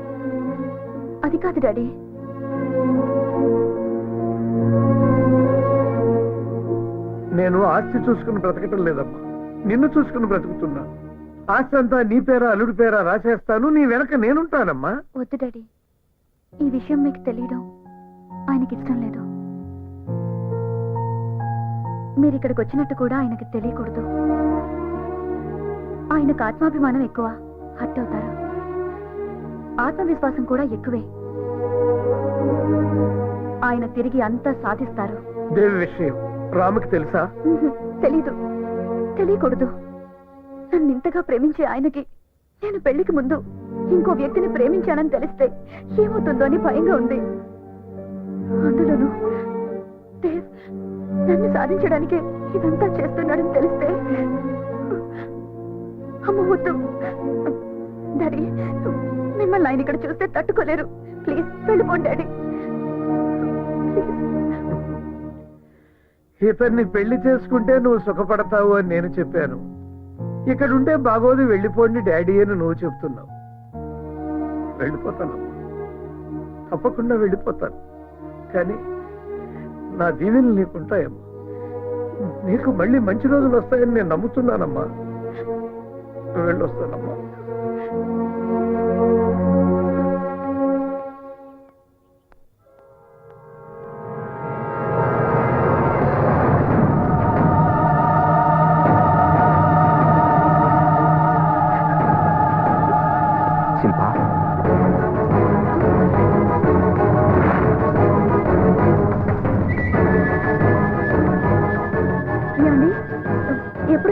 Speaker 2: అది కాదు డాడీ,
Speaker 5: నేను ఆస్తి చూసుకుని బ్రతకటం లేదమ్మా, నిన్ను చూసుకుని బ్రతుకుతున్నా. ఆస్తి అంతా నీ పేరా అల్లుడి పేరా రాసేస్తాను, నీ వెనక నేనుంటానమ్మా.
Speaker 2: వద్దు డాడీ, ఈ విషయం మీకు తెలియడం ఆయనకి ఇష్టం లేదు. మీరు ఇక్కడికి వచ్చినట్టు కూడా ఆయనకి తెలియకూడదు. ఆయనకు ఆత్మాభిమానం ఎక్కువ, హర్ట్ అవుతారు. ఆత్మవిశ్వాసం కూడా ఎక్కువే. ఆయన తిరిగి అంతా సాధిస్తారు.
Speaker 5: దేవి విషయం రాముకి తెలుసా?
Speaker 2: తెలీదు, తెలియకూడదు. నన్ను ఇంతగా ప్రేమించే ఆయనకి నేను పెళ్లికి ముందు ఇంకో వ్యక్తిని ప్రేమించానని తెలిస్తే ఏమవుతుందో అని భయంగా ఉంది. అందులోనూ దేవ్ నన్ను సాధించడానికి ఇదంతా చేస్తున్నాడని తెలిస్తే అమ్మ వద్దు. డాడీ, మిమ్మల్ని ఆయన ఇక్కడ చూస్తే తట్టుకోలేరు. ప్లీజ్ వెళ్ళిపోండి డాడీ.
Speaker 5: ఇతన్ని పెళ్లి చేసుకుంటే నువ్వు సుఖపడతావు అని నేను చెప్పాను. ఇక్కడుంటే బాగోదు, వెళ్ళిపోండి డాడీ అని నువ్వు చెప్తున్నావు. వెళ్ళిపోతాను, తప్పకుండా వెళ్ళిపోతాను. కానీ నా దీవెనలు నీకుంటాయమ్మా. నీకు మళ్ళీ మంచి రోజులు వస్తాయని నేను నమ్ముతున్నానమ్మా. వెళ్ళొస్తానమ్మా.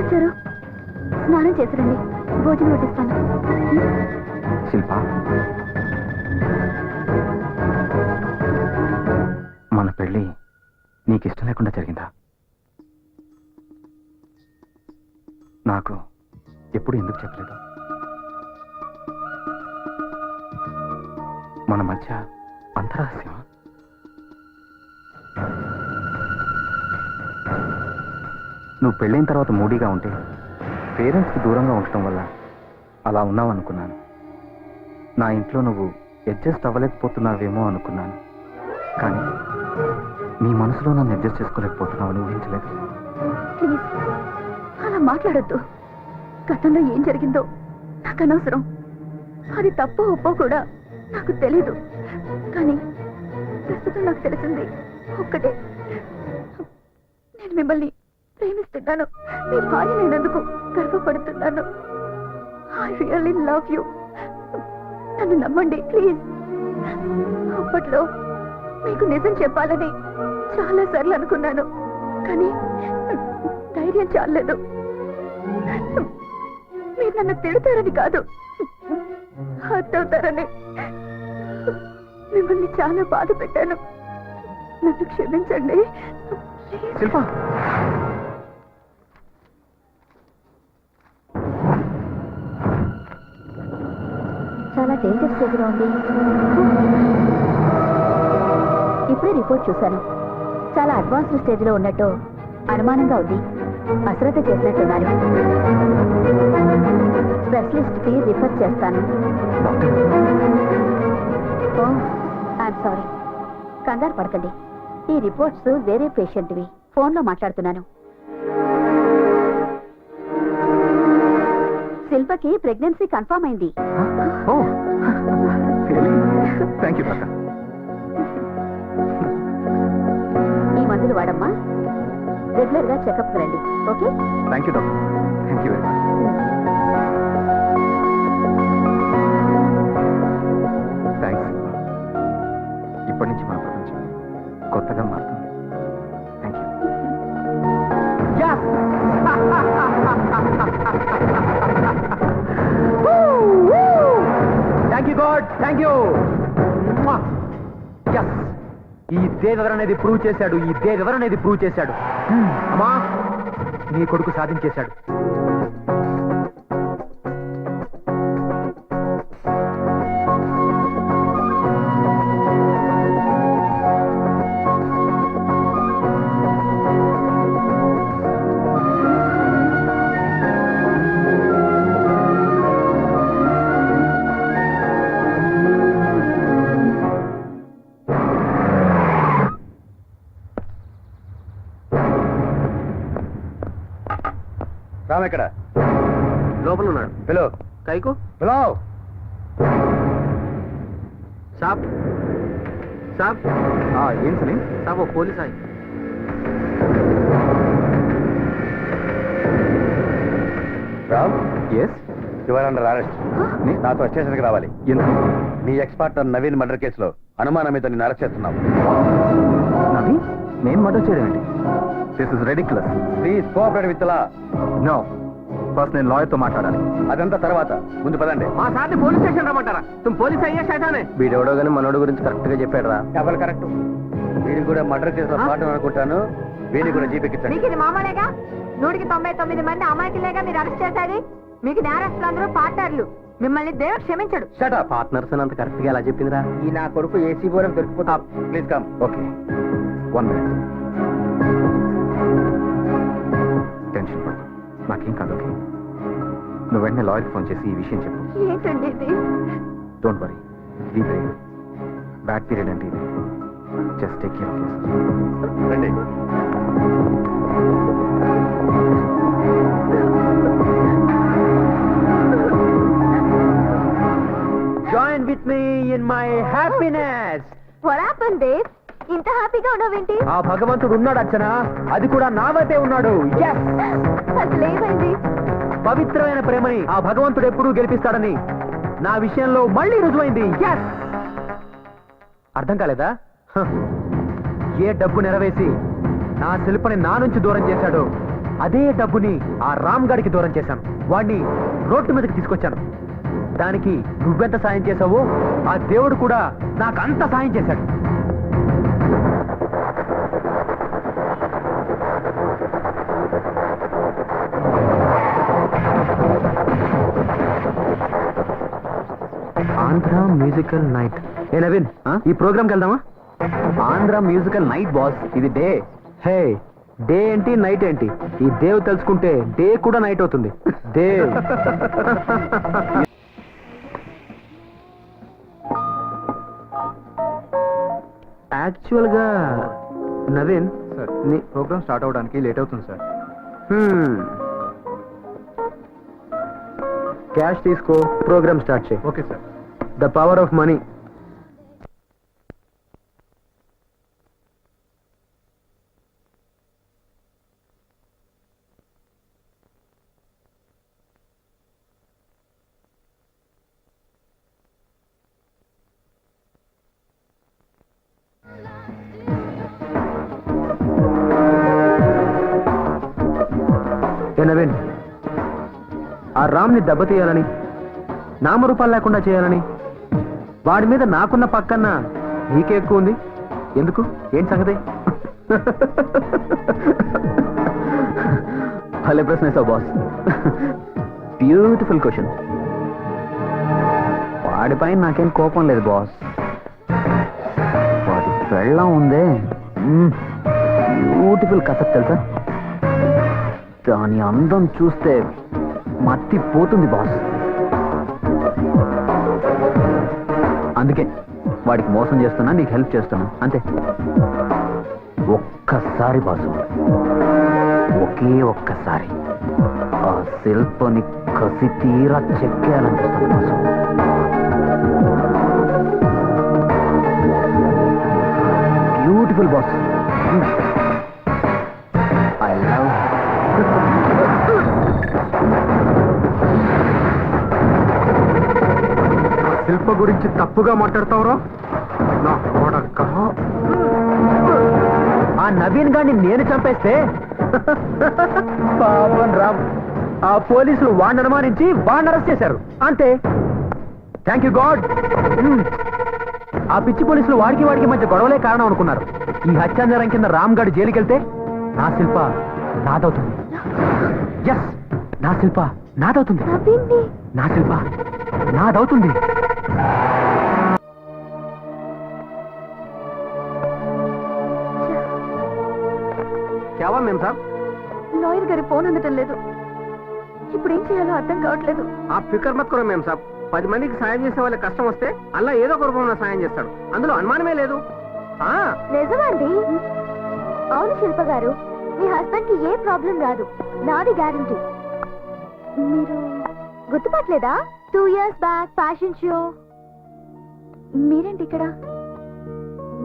Speaker 2: ఎప్పుడొచ్చారు? స్నానం చేసిరండి, భోజనం వడ్డిస్తాను.
Speaker 7: శిల్ప, మన పెళ్ళి నీకు ఇష్టం లేకుండా జరిగిందా? నాకు ఎప్పుడు ఎందుకు చెప్పలేదు? మన మధ్య అంతరహస్యమా? నువ్వు పెళ్ళైన తర్వాత మూడీగా ఉంటే పేరెంట్స్కి దూరంగా ఉండటం వల్ల అలా ఉన్నావు అనుకున్నాను. నా ఇంట్లో నువ్వు అడ్జస్ట్ అవ్వలేకపోతున్నావేమో అనుకున్నాను. కానీ నీ మనసులో నన్ను అడ్జస్ట్ చేసుకోలేకపోతున్నావు అని ఊహించలేదు.
Speaker 2: ప్లీజ్ అలా మాట్లాడొద్దు. గతంలో ఏం జరిగిందో నాకు అనవసరం. అది తప్పో ఒప్పో కూడా నాకు తెలీదు. కానీ ప్రస్తుతం నాకు తెలిసింది ఒక్కటే, నేను మిమ్మల్ని ప్రేమిస్తున్నాను. మీ భార్య నేనందుకు గర్వపడుతున్నాను. I really love you. నన్ను నమ్మండి ప్లీజ్. అప్పట్లో మీకు నిజం చెప్పాలని చాలా సార్లు అనుకున్నాను, కానీ ధైర్యం చాలలేదు. మీరు నన్ను తిడతారని కాదు, హర్ట్ అవుతారని. మిమ్మల్ని చాలా బాధ పెట్టాను. నన్ను క్షమించండి.
Speaker 7: శిల్ప,
Speaker 2: చాలా డేంజర్ స్టేజ్లో ఉంది. ఇప్పుడే రిపోర్ట్ చూశాను. చాలా అడ్వాన్స్డ్ స్టేజ్లో ఉన్నట్టు అనుమానంగా ఉంది. అశ్రద్ధ చేసినట్టున్నారు. స్పెషలిస్ట్కి రిఫర్ చేస్తాను. ఓ ఐఎమ్ సారీ. కంగారు పడకండి. ఈ రిపోర్ట్స్ వేరే పేషెంట్వి. ఫోన్లో మాట్లాడుతున్నాను. శిల్పకి ప్రెగ్నెన్సీ కన్ఫర్మ్ అయింది.
Speaker 7: Thank you doctor.
Speaker 2: ఈ మందులు వాడమ్మా. రెగ్యులర్ గా చెకప్ రండి. Okay?
Speaker 7: Thank you doctor. Thank you very much. Thanks. ఇప్పటి నుంచి మన ప్రపంచం కొత్తగా మారుతుంది. Thank you.
Speaker 4: Thank you God, thank you. ఈ దేవెవర్ అనేది ప్రూవ్ చేశాడు. ఈ దేవెవర్ అనేది ప్రూవ్ చేశాడు. అమ్మా, నీ కొడుకు సాధించేశాడు.
Speaker 5: రామ్ ఎక్కడ?
Speaker 8: లోపల ఉన్నాడు.
Speaker 5: పిలో
Speaker 8: కైకు
Speaker 5: పిలో.
Speaker 8: సాబ్ సాబ్
Speaker 7: ఏం సలీం?
Speaker 8: సాబ్, ఓ పోలీస్ ఆయి.
Speaker 5: Ram,
Speaker 7: yes.
Speaker 5: You're under arrest. నాతో స్టేషన్కి రావాలి.
Speaker 7: ఎందుకు?
Speaker 5: నీ ఎక్స్పార్ట్నర్ నవీన్ మర్డర్ కేసులో అనుమానం మీద నేను అరెస్ట్ చేస్తున్నావు.
Speaker 7: నవీన్, నేను మర్డర్ చేయడం ఏంటి? This is ridiculous.
Speaker 5: Please cooperate with law.
Speaker 7: No, first నేను లాయర్తో మాట్లాడాలి.
Speaker 5: అదంతా తర్వాత, ముందు పదండి.
Speaker 8: మా సార్ని పోలీస్ స్టేషన్ రమ్మంటారా? తుమ్ పోలీస్ అయ్యే శైతానే.
Speaker 7: వీడెవడో కానీ మనోడు గురించి కరెక్ట్ గా చెప్పాడు రా.
Speaker 5: ఎవరు కరెక్ట్? వీడిని కూడా మర్డర్ కేసులో పాటు అనుకుంటాను. వీడిని కూడా జీపెక్కించండి.
Speaker 1: మీకు ఇది మామూలేగా 199 మంది అమాయకులేగా మీరు అరెస్ట్ చేసేది. మీకు నేరస్తులందరూ పార్ట్నర్లు. మిమ్మల్ని దేవుడు క్షమించడు.
Speaker 5: Shut up.
Speaker 4: పార్ట్నర్స్ అంత కరెక్ట్ గా ఎలా చెప్పిందిరా?
Speaker 5: ఈ నా కొడుకు ఏసీ బోరం దొరికిపోతా. Please come.
Speaker 7: Okay, 1 minute. Tension పడు, నాకేం కాదు. ఓకే, నువ్వు వెంటనే లాయర్కి ఫోన్ చేసి ఈ విషయం చెప్పు.
Speaker 2: ఏంటండి ఇది?
Speaker 7: Don't worry, be brave. Bad period అంటే ఇది. Just take care of your.
Speaker 5: రండి.
Speaker 4: Join with me in my happiness.
Speaker 2: What happened, Dave? ఇంత హ్యాపీగా ఉన్నావేంటి?
Speaker 4: ఆ భగవంతుడు ఉన్నాడు అర్చన, అది కూడా నా వైపే ఉన్నాడు. Yes!
Speaker 2: అసలు ఏమైంది?
Speaker 4: పవిత్రమైన ప్రేమని ఆ భగవంతుడు ఎప్పుడూ గెలిపిస్తాడని నా విషయంలో మళ్ళీ రుజువైంది. Yes! అర్థం కాలేదా? హ. ఏ డబ్బు నెరవేసి నా శిల్పని నా నుంచి దూరం చేశాడో అదే డబ్బుని ఆ రామ్ గాడికి దూరం చేశాను. వాడిని రోడ్డు మీదకి తీసుకొచ్చాను. దానికి నువ్వెంత సాయం చేశావో ఆ దేవుడు కూడా నాకు అంత సాయం చేశాడు. Andhra musical night. ఏ నవీన్, ఈ ప్రోగ్రామ్కి వెళ్దామా? ఆంధ్ర మ్యూజికల్ నైట్ బాస్, ఇది డే. హే, డే ఏంటి నైట్ ఏంటి? ఈ దేవ్ తెలుసుకుంటే డే కూడా నైట్ అవుతుంది. దేవ్ యాక్చువల్గా నవీన్
Speaker 7: సార్, ప్రోగ్రామ్ స్టార్ట్ అవడానికి లేట్ అవుతుంది సార్.
Speaker 4: క్యాష్ తీసుకో, ప్రోగ్రామ్ స్టార్ట్ చేయి.
Speaker 7: Okay sir.
Speaker 4: The power of money. Naveen, ఆ రామ్ని దెబ్బతీయాలని, నామరూపాలు లేకుండా చేయాలని, వాడి మీద నాకున్న పక్కన నీకే ఎక్కువ ఉంది. ఎందుకు? ఏంటి సంగతి? భలే ప్రశ్న వేసావు బాస్. Beautiful question. వాడిపై నాకేం కోపం లేదు బాస్. వాడి పెళ్ళం ఉందే, బ్యూటిఫుల్ కసక్ తెలుసా? దాని అందం చూస్తే మత్తి పోతుంది బాస్. అందుకే వాడికి మోసం చేస్తున్నా, నీకు హెల్ప్ చేస్తున్నా, అంతే. ఒక్కసారి బాసు, ఒకే ఒక్కసారి ఆ శిల్పని కసి తీరా చెక్కేయాలనిపిస్తుంది boss. Beautiful boss. I love. Shilpa గురించి తప్పుగా మాట్లాడతావురా నా కొడక. ఆ నవీన్ గారిని నేను చంపేస్తే పాపం రామ్, ఆ పోలీసులు వాడిని అనుమానించి వాడిని అరెస్ట్ చేశారు, అంతే. Thank you God. ఆ పిచ్చి పోలీసులు వాడికి మధ్య గొడవలే కారణం అనుకున్నారు. ఈ హత్యానేరం కింద రామ్ గారు జైలుకి వెళ్తే నా శిల్ప నాదవుతుంది. ఎస్, నా శిల్ప నాదవుతుంది. నా శిల్ప నాదవుతుంది. క్యావా మేం సాబ్?
Speaker 2: లాయర్ గారి ఫోన్ అందటం లేదు. ఇప్పుడు ఏం చేయాలో అర్థం కావట్లేదు.
Speaker 4: ఆ ఫికర్ మత్ కూడా మేం సాబ్. 10 మందికి సాయం చేసే వాళ్ళకి కష్టం వస్తే అలా ఏదో ఒక రూపంలో సాయం చేస్తాడు, అందులో అనుమానమే లేదు.
Speaker 2: నిజమండి. అవును శిల్ప గారు, మీ హస్బెండ్ కి ఏ ప్రాబ్లం రాదు, నాది గ్యారంటీ. మీరు గుర్తుపట్టలేదా? 2 years బ్యాక్ ఫ్యాషన్ షో. మీరేంటి ఇక్కడ?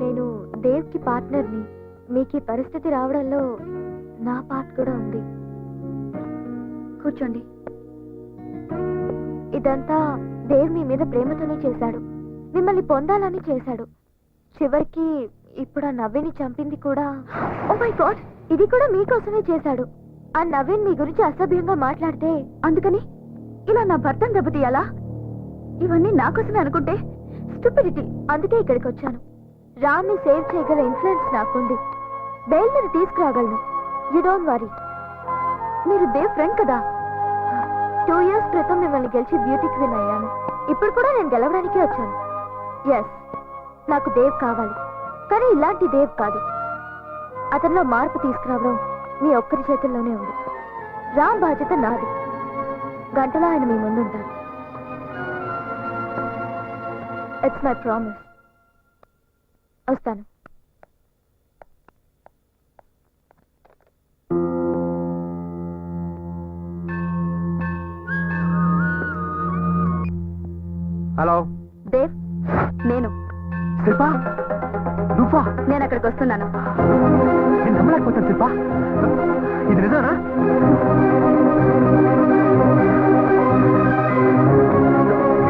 Speaker 2: నేను దేవ్ కి పార్ట్నర్ని. మీకు ఈ పరిస్థితి రావడంలో నా పార్ట్ కూడా ఉంది. కూర్చోండి. ఇదంతా దేవ్ మీ మీద ప్రేమతోనే చేశాడు, మిమ్మల్ని పొందాలని చేశాడు. చివరికి ఇప్పుడు ఆ నవీన్ని చంపింది కూడా. ఓ మై గాడ్, ఇది కూడా మీకోసమే చేశాడు. ఆ నవీన్ మీ గురించి అసభ్యంగా మాట్లాడితే అందుకని ఇలా నా భర్తను దెబ్బతీయాలా? ఇవన్నీ నా కోసమే అనుకుంటే స్టూపిడిటీ. అందుకే ఇక్కడికి వచ్చాను. రామ్ ని సేవ్ చేయగల ఇన్ఫ్లుయెన్స్ నాకుంది. బెయిల్ మీద తీసుకురాగలను. You don't worry. మీరు దేవ్ ఫ్రెండ్ కదా. 2 years క్రితం మిమ్మల్ని గెలిచి బ్యూటీ క్వీన్ అయ్యాను. ఇప్పుడు కూడా నేను గెలవడానికే వచ్చాను. ఎస్, నాకు దేవ్ కావాలి, కానీ ఇలాంటి దేవ్ కాదు. అతనిలో మార్పు తీసుకురావడం మీ ఒక్కరి చేతుల్లోనే ఉంది. రామ్ బాధ్యత నాది. గంటలో ఆయన మీ ముందు ఉంటారు. It's my promise. వస్తాను.
Speaker 4: హలో
Speaker 2: దేవ్, నేను
Speaker 4: శిల్ప. నువ్వా?
Speaker 2: నేను అక్కడికి వస్తున్నాను.
Speaker 4: నేను నమ్మలేకపోతాను శిల్ప, ఇది నిజానా?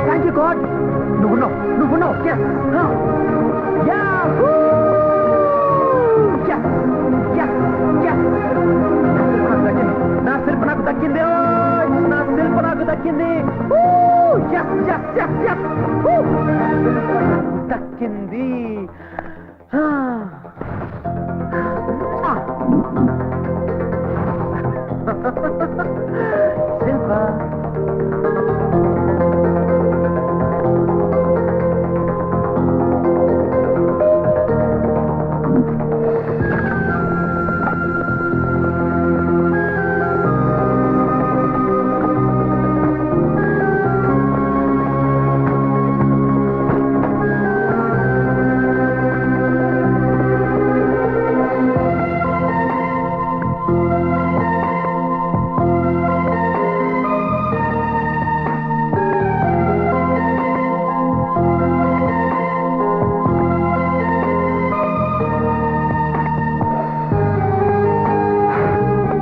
Speaker 4: Thank you God. నువ్వున్నావు. Yes. Yahoo! Yes. Yes. Yes. దక్కింది దక్కింది శిల్ప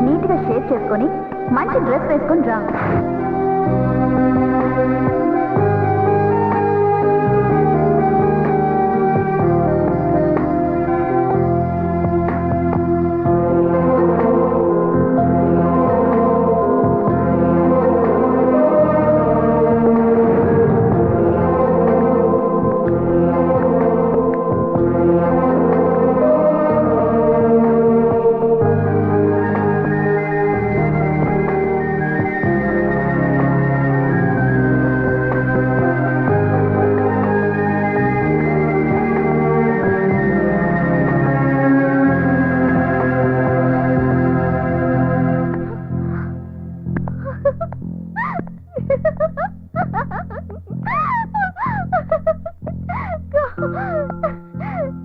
Speaker 2: నీట్గా షేప్ చేసుకొని మంచి డ్రెస్ వేసుకొని రా.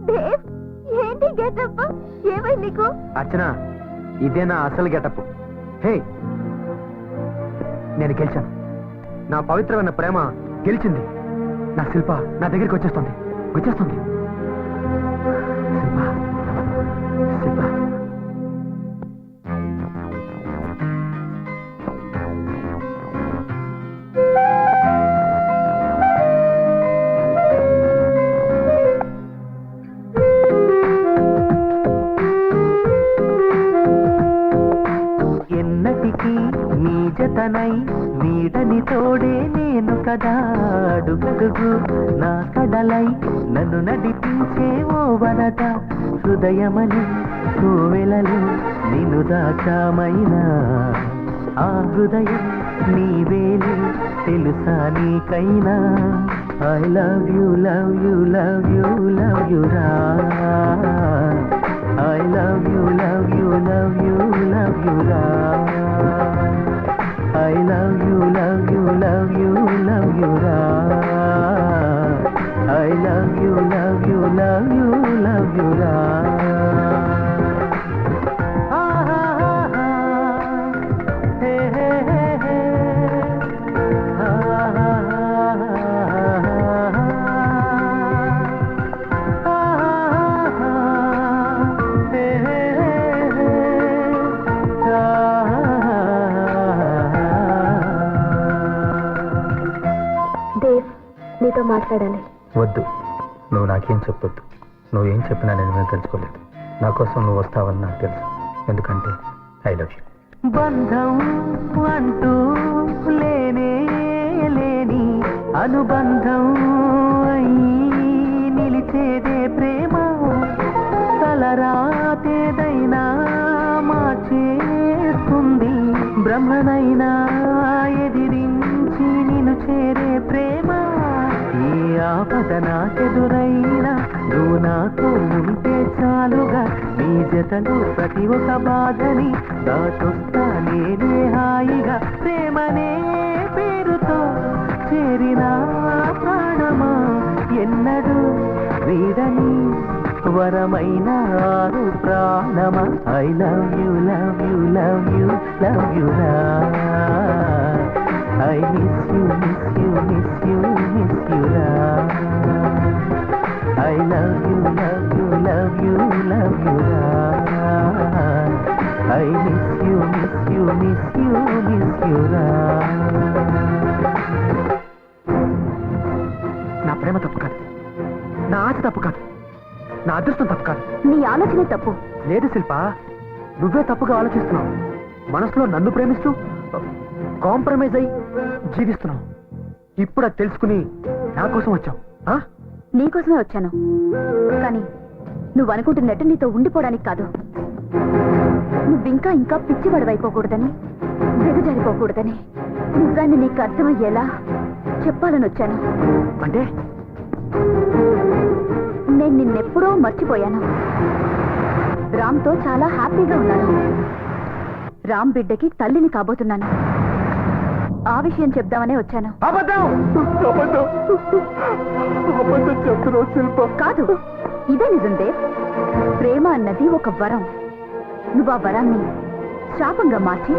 Speaker 2: దేవ్, ఏంటి గెటప్? ఏమైంది నీకు?
Speaker 4: అర్చన ఇదే నా అసలు గెటప్. హే నేను గెలిచాను. నా పవిత్రమైన ప్రేమ గెలిచింది. నా శిల్ప నా దగ్గరికి వచ్చేస్తుంది. శిల్ప శిల్ప
Speaker 6: ఎన్నటికీ నీ జతనై నీడని తోడే నేను కదా, అడుగడుగు నా కడలై నన్ను నడిపించే ఓ వరద, హృదయమని కోవెలలో నిన్ను దాచామైనా ఆ హృదయం నీవేలే తెలుసా నీకైనా. I love you love you love you love you రా. I love you, love you, love you, love you, ra. I love you, love you, love you, love you, ra. I love you, love you, love you, love you, ra. Ah, ah, ah, ah. Hey, hey, hey, hey. Ah, ah, ah,
Speaker 2: Dev, నీతో మాట్లాడాలి.
Speaker 6: వద్దు, నువ్వు నాకేం చెప్పొద్దు. నువ్వేం చెప్పినా నేను తెలుసుకోలేదు. నా కోసం నువ్వు వస్తావని నాకు తెలుసు. ఎందుకంటే ఐ లవ్ యూ. బంధం అంటూ లేనే లేని అనుబంధం అయి నిలిచేదే ప్రేమ. తలరాతేదైనా మార్చేస్తుంది. బ్రహ్మనైనా ఎదిరించి నిన్ను చేరే ప్రేమ. ఏ ఆపద నాకెదురైనా నువ్వు నాతో ఉంటే చాలుగా. నీ జతలో ప్రతి ఒక్క బాధని దాటొస్తా నేనే హాయిగా. ప్రేమనే పేరుతో చేరిన ప్రాణమా ఎన్నడూ వీడని వరమైన ఆరు ప్రాణమా. I love you love you love you love you రా. I miss you miss you miss you miss you రా. I love you love you love you love you రా. I miss you miss you miss you miss you రా.
Speaker 4: నా ప్రేమ తప్పు కాదు, నా ఆశ తప్పు కాదు, నా అదృష్టం తప్పు కాదు.
Speaker 2: నీ ఆలోచనే తప్పు.
Speaker 4: లేదు శిల్ప, నువ్వే తప్పుగా ఆలోచిస్తున్నావు. మనసులో నన్ను ప్రేమిస్తూ కాంప్రమైజ్ అయ్యి జీవిస్తున్నావు. ఇప్పుడు అది తెలుసుకుని నా కోసం వచ్చావు.
Speaker 2: నీకోసమే వచ్చాను, కానీ నువ్వు అనుకుంటున్నట్టు నీతో ఉండిపోవడానికి కాదు. నువ్వింకా ఇంకా పిచ్చివాడివైపోకూడదని, దిగజారిపోకూడదని నిజాన్ని నీకు అర్థమయ్యేలా చెప్పాలని వచ్చాను.
Speaker 4: అంటే
Speaker 2: నేను నిన్నెప్పుడో మర్చిపోయాను. రామ్తో చాలా హ్యాపీగా ఉన్నాను. రామ్ బిడ్డకి తల్లిని కాబోతున్నాను. ఆ విషయం చెప్దామనే వచ్చాను.
Speaker 4: చెప్తున్నావు శిల్ప.
Speaker 2: కాదు, ఇదే నిజం దేవ్. ప్రేమ అన్నది ఒక వరం. నువ్వు ఆ వరాన్ని శాపంగా మార్చి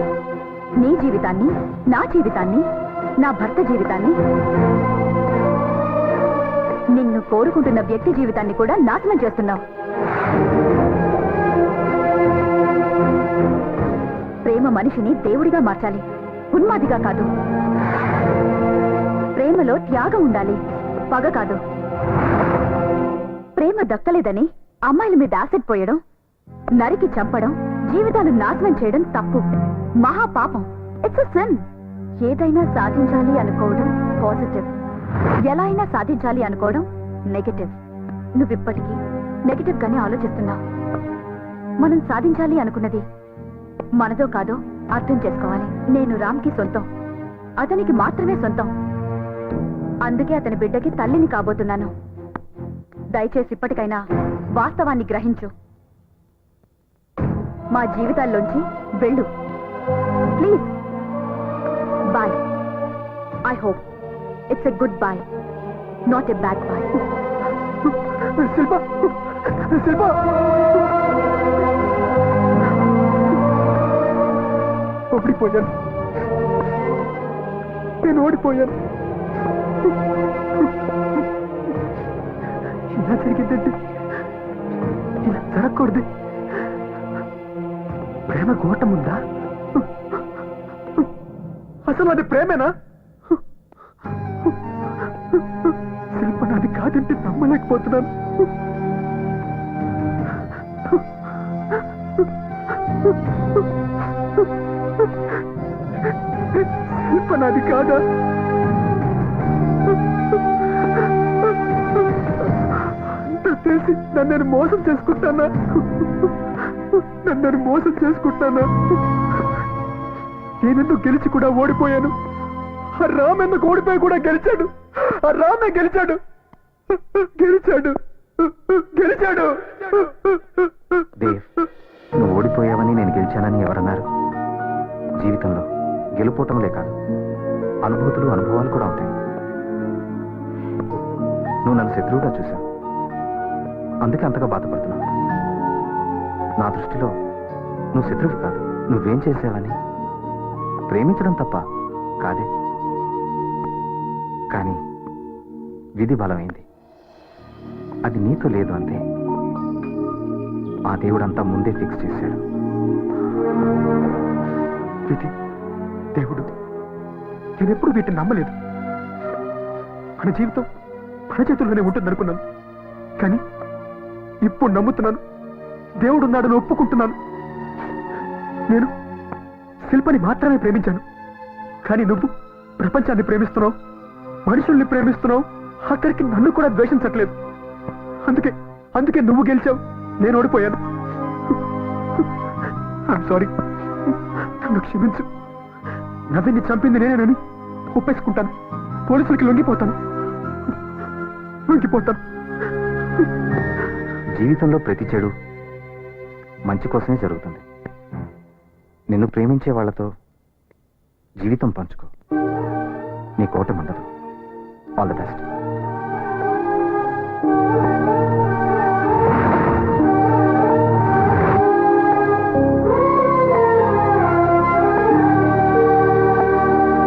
Speaker 2: నీ జీవితాన్ని, నా జీవితాన్ని, నా భర్త జీవితాన్ని, నిన్ను కోరుకుంటున్న వ్యక్తి జీవితాన్ని కూడా నాశనం చేస్తున్నావు. ప్రేమ మనిషిని దేవుడిగా మార్చాలి, ఉన్మాదిగా కాదు. ప్రేమలో త్యాగం ఉండాలి, పగ కాదు. ప్రేమ దక్కలేదని అమ్మాయిల మీద యాసిడ్ పోయడం, నరికి చంపడం, జీవితాలు నాశనం చేయడం తప్పు, మహాపాపం. It's a sin. ఏదైనా సాధించాలి అనుకోవడం పాజిటివ్, ఎలా అయినా సాధించాలి అనుకోవడం నెగటివ్. నువ్విప్పటికీ నెగటివ్ గానే ఆలోచిస్తున్నావు. మనం సాధించాలి అనుకున్నది మనదో కాదో అర్థం చేసుకోవాలి. నేను రామ్కి సొంతం, అతనికి మాత్రమే సొంతం. అందుకే అతని బిడ్డకి తల్లిని కాబోతున్నాను. దయచేసి ఇప్పటికైనా వాస్తవాన్ని గ్రహించు. మా జీవితాల్లోంచి వెళ్ళు please. Bye. I hope it's a good bye, not a bad bye.
Speaker 4: Shilpa, Shilpa, ఓడిపోయాను. నేను ఓడిపోయాను. ఇలా జరిగిందంటే ఇలా జరగకూడదు. ప్రేమ ఘోటం ఉందా? అసలు అది ప్రేమేనా? శిల్ప నాది కాదంటే నమ్మలేకపోతున్నాను. శిల్ప నాది కాదా? అంత తెలిసి నన్ను మోసం చేసుకుంటానా? నన్ను మోసం చేసుకుంటానా? నేనెందుకు గెలిచి కూడా ఓడిపోయాను. ఆ రామ్ ఎందుకు ఓడిపోయి కూడా గెలిచాడు. ఆ రామే గెలిచాడు, గెలిచాడు, గెలిచాడు.
Speaker 7: దేవ్, నువ్వు ఓడిపోయావని నేను గెలిచానని ఎవరన్నారు? జీవితంలో గెలుపోవటంలే కాదు, అనుభూతులు, అనుభవాలు కూడా ఉంటాయి. నువ్వు నన్ను శత్రువుగా చూశావు, అందుకే అంతగా బాధపడుతున్నావు. నా దృష్టిలో నువ్వు శత్రువు కాదు. నువ్వేం చేసావని ప్రేమించడం తప్ప కాదే, కానీ విధి బలమైంది. అది నీతో లేదు అంతే. ఆ దేవుడంతా ముందే ఫిక్స్ చేశాడు.
Speaker 4: విధి, దేవుడు, నేనెప్పుడు వీటిని నమ్మలేదు. మన జీవితం మన చేతుల్లోనే ఉంటుందనుకున్నాను, కానీ ఇప్పుడు నమ్ముతున్నాను. దేవుడున్నాడని ఒప్పుకుంటున్నాను. నేను శిల్పని మాత్రమే ప్రేమించాను, కానీ నువ్వు ప్రపంచాన్ని ప్రేమిస్తున్నావు, మనుషుల్ని ప్రేమిస్తున్నావు, అక్కడికి నన్ను కూడా ద్వేషించట్లేదు. అందుకే నువ్వు గెలిచావు, నేను ఓడిపోయాను. ఐఎమ్ సారీ, నన్ను క్షమించు. నవ్విని చంపింది నేనేనని ఒప్పేసుకుంటాను. పోలీసులకి లొంగిపోతాను.
Speaker 7: జీవితంలో ప్రతి చెడు మంచి కోసమే జరుగుతుంది. నిన్ను ప్రేమించే వాళ్లతో జీవితం పంచుకో, నీ కోట ఉండదు. All the best.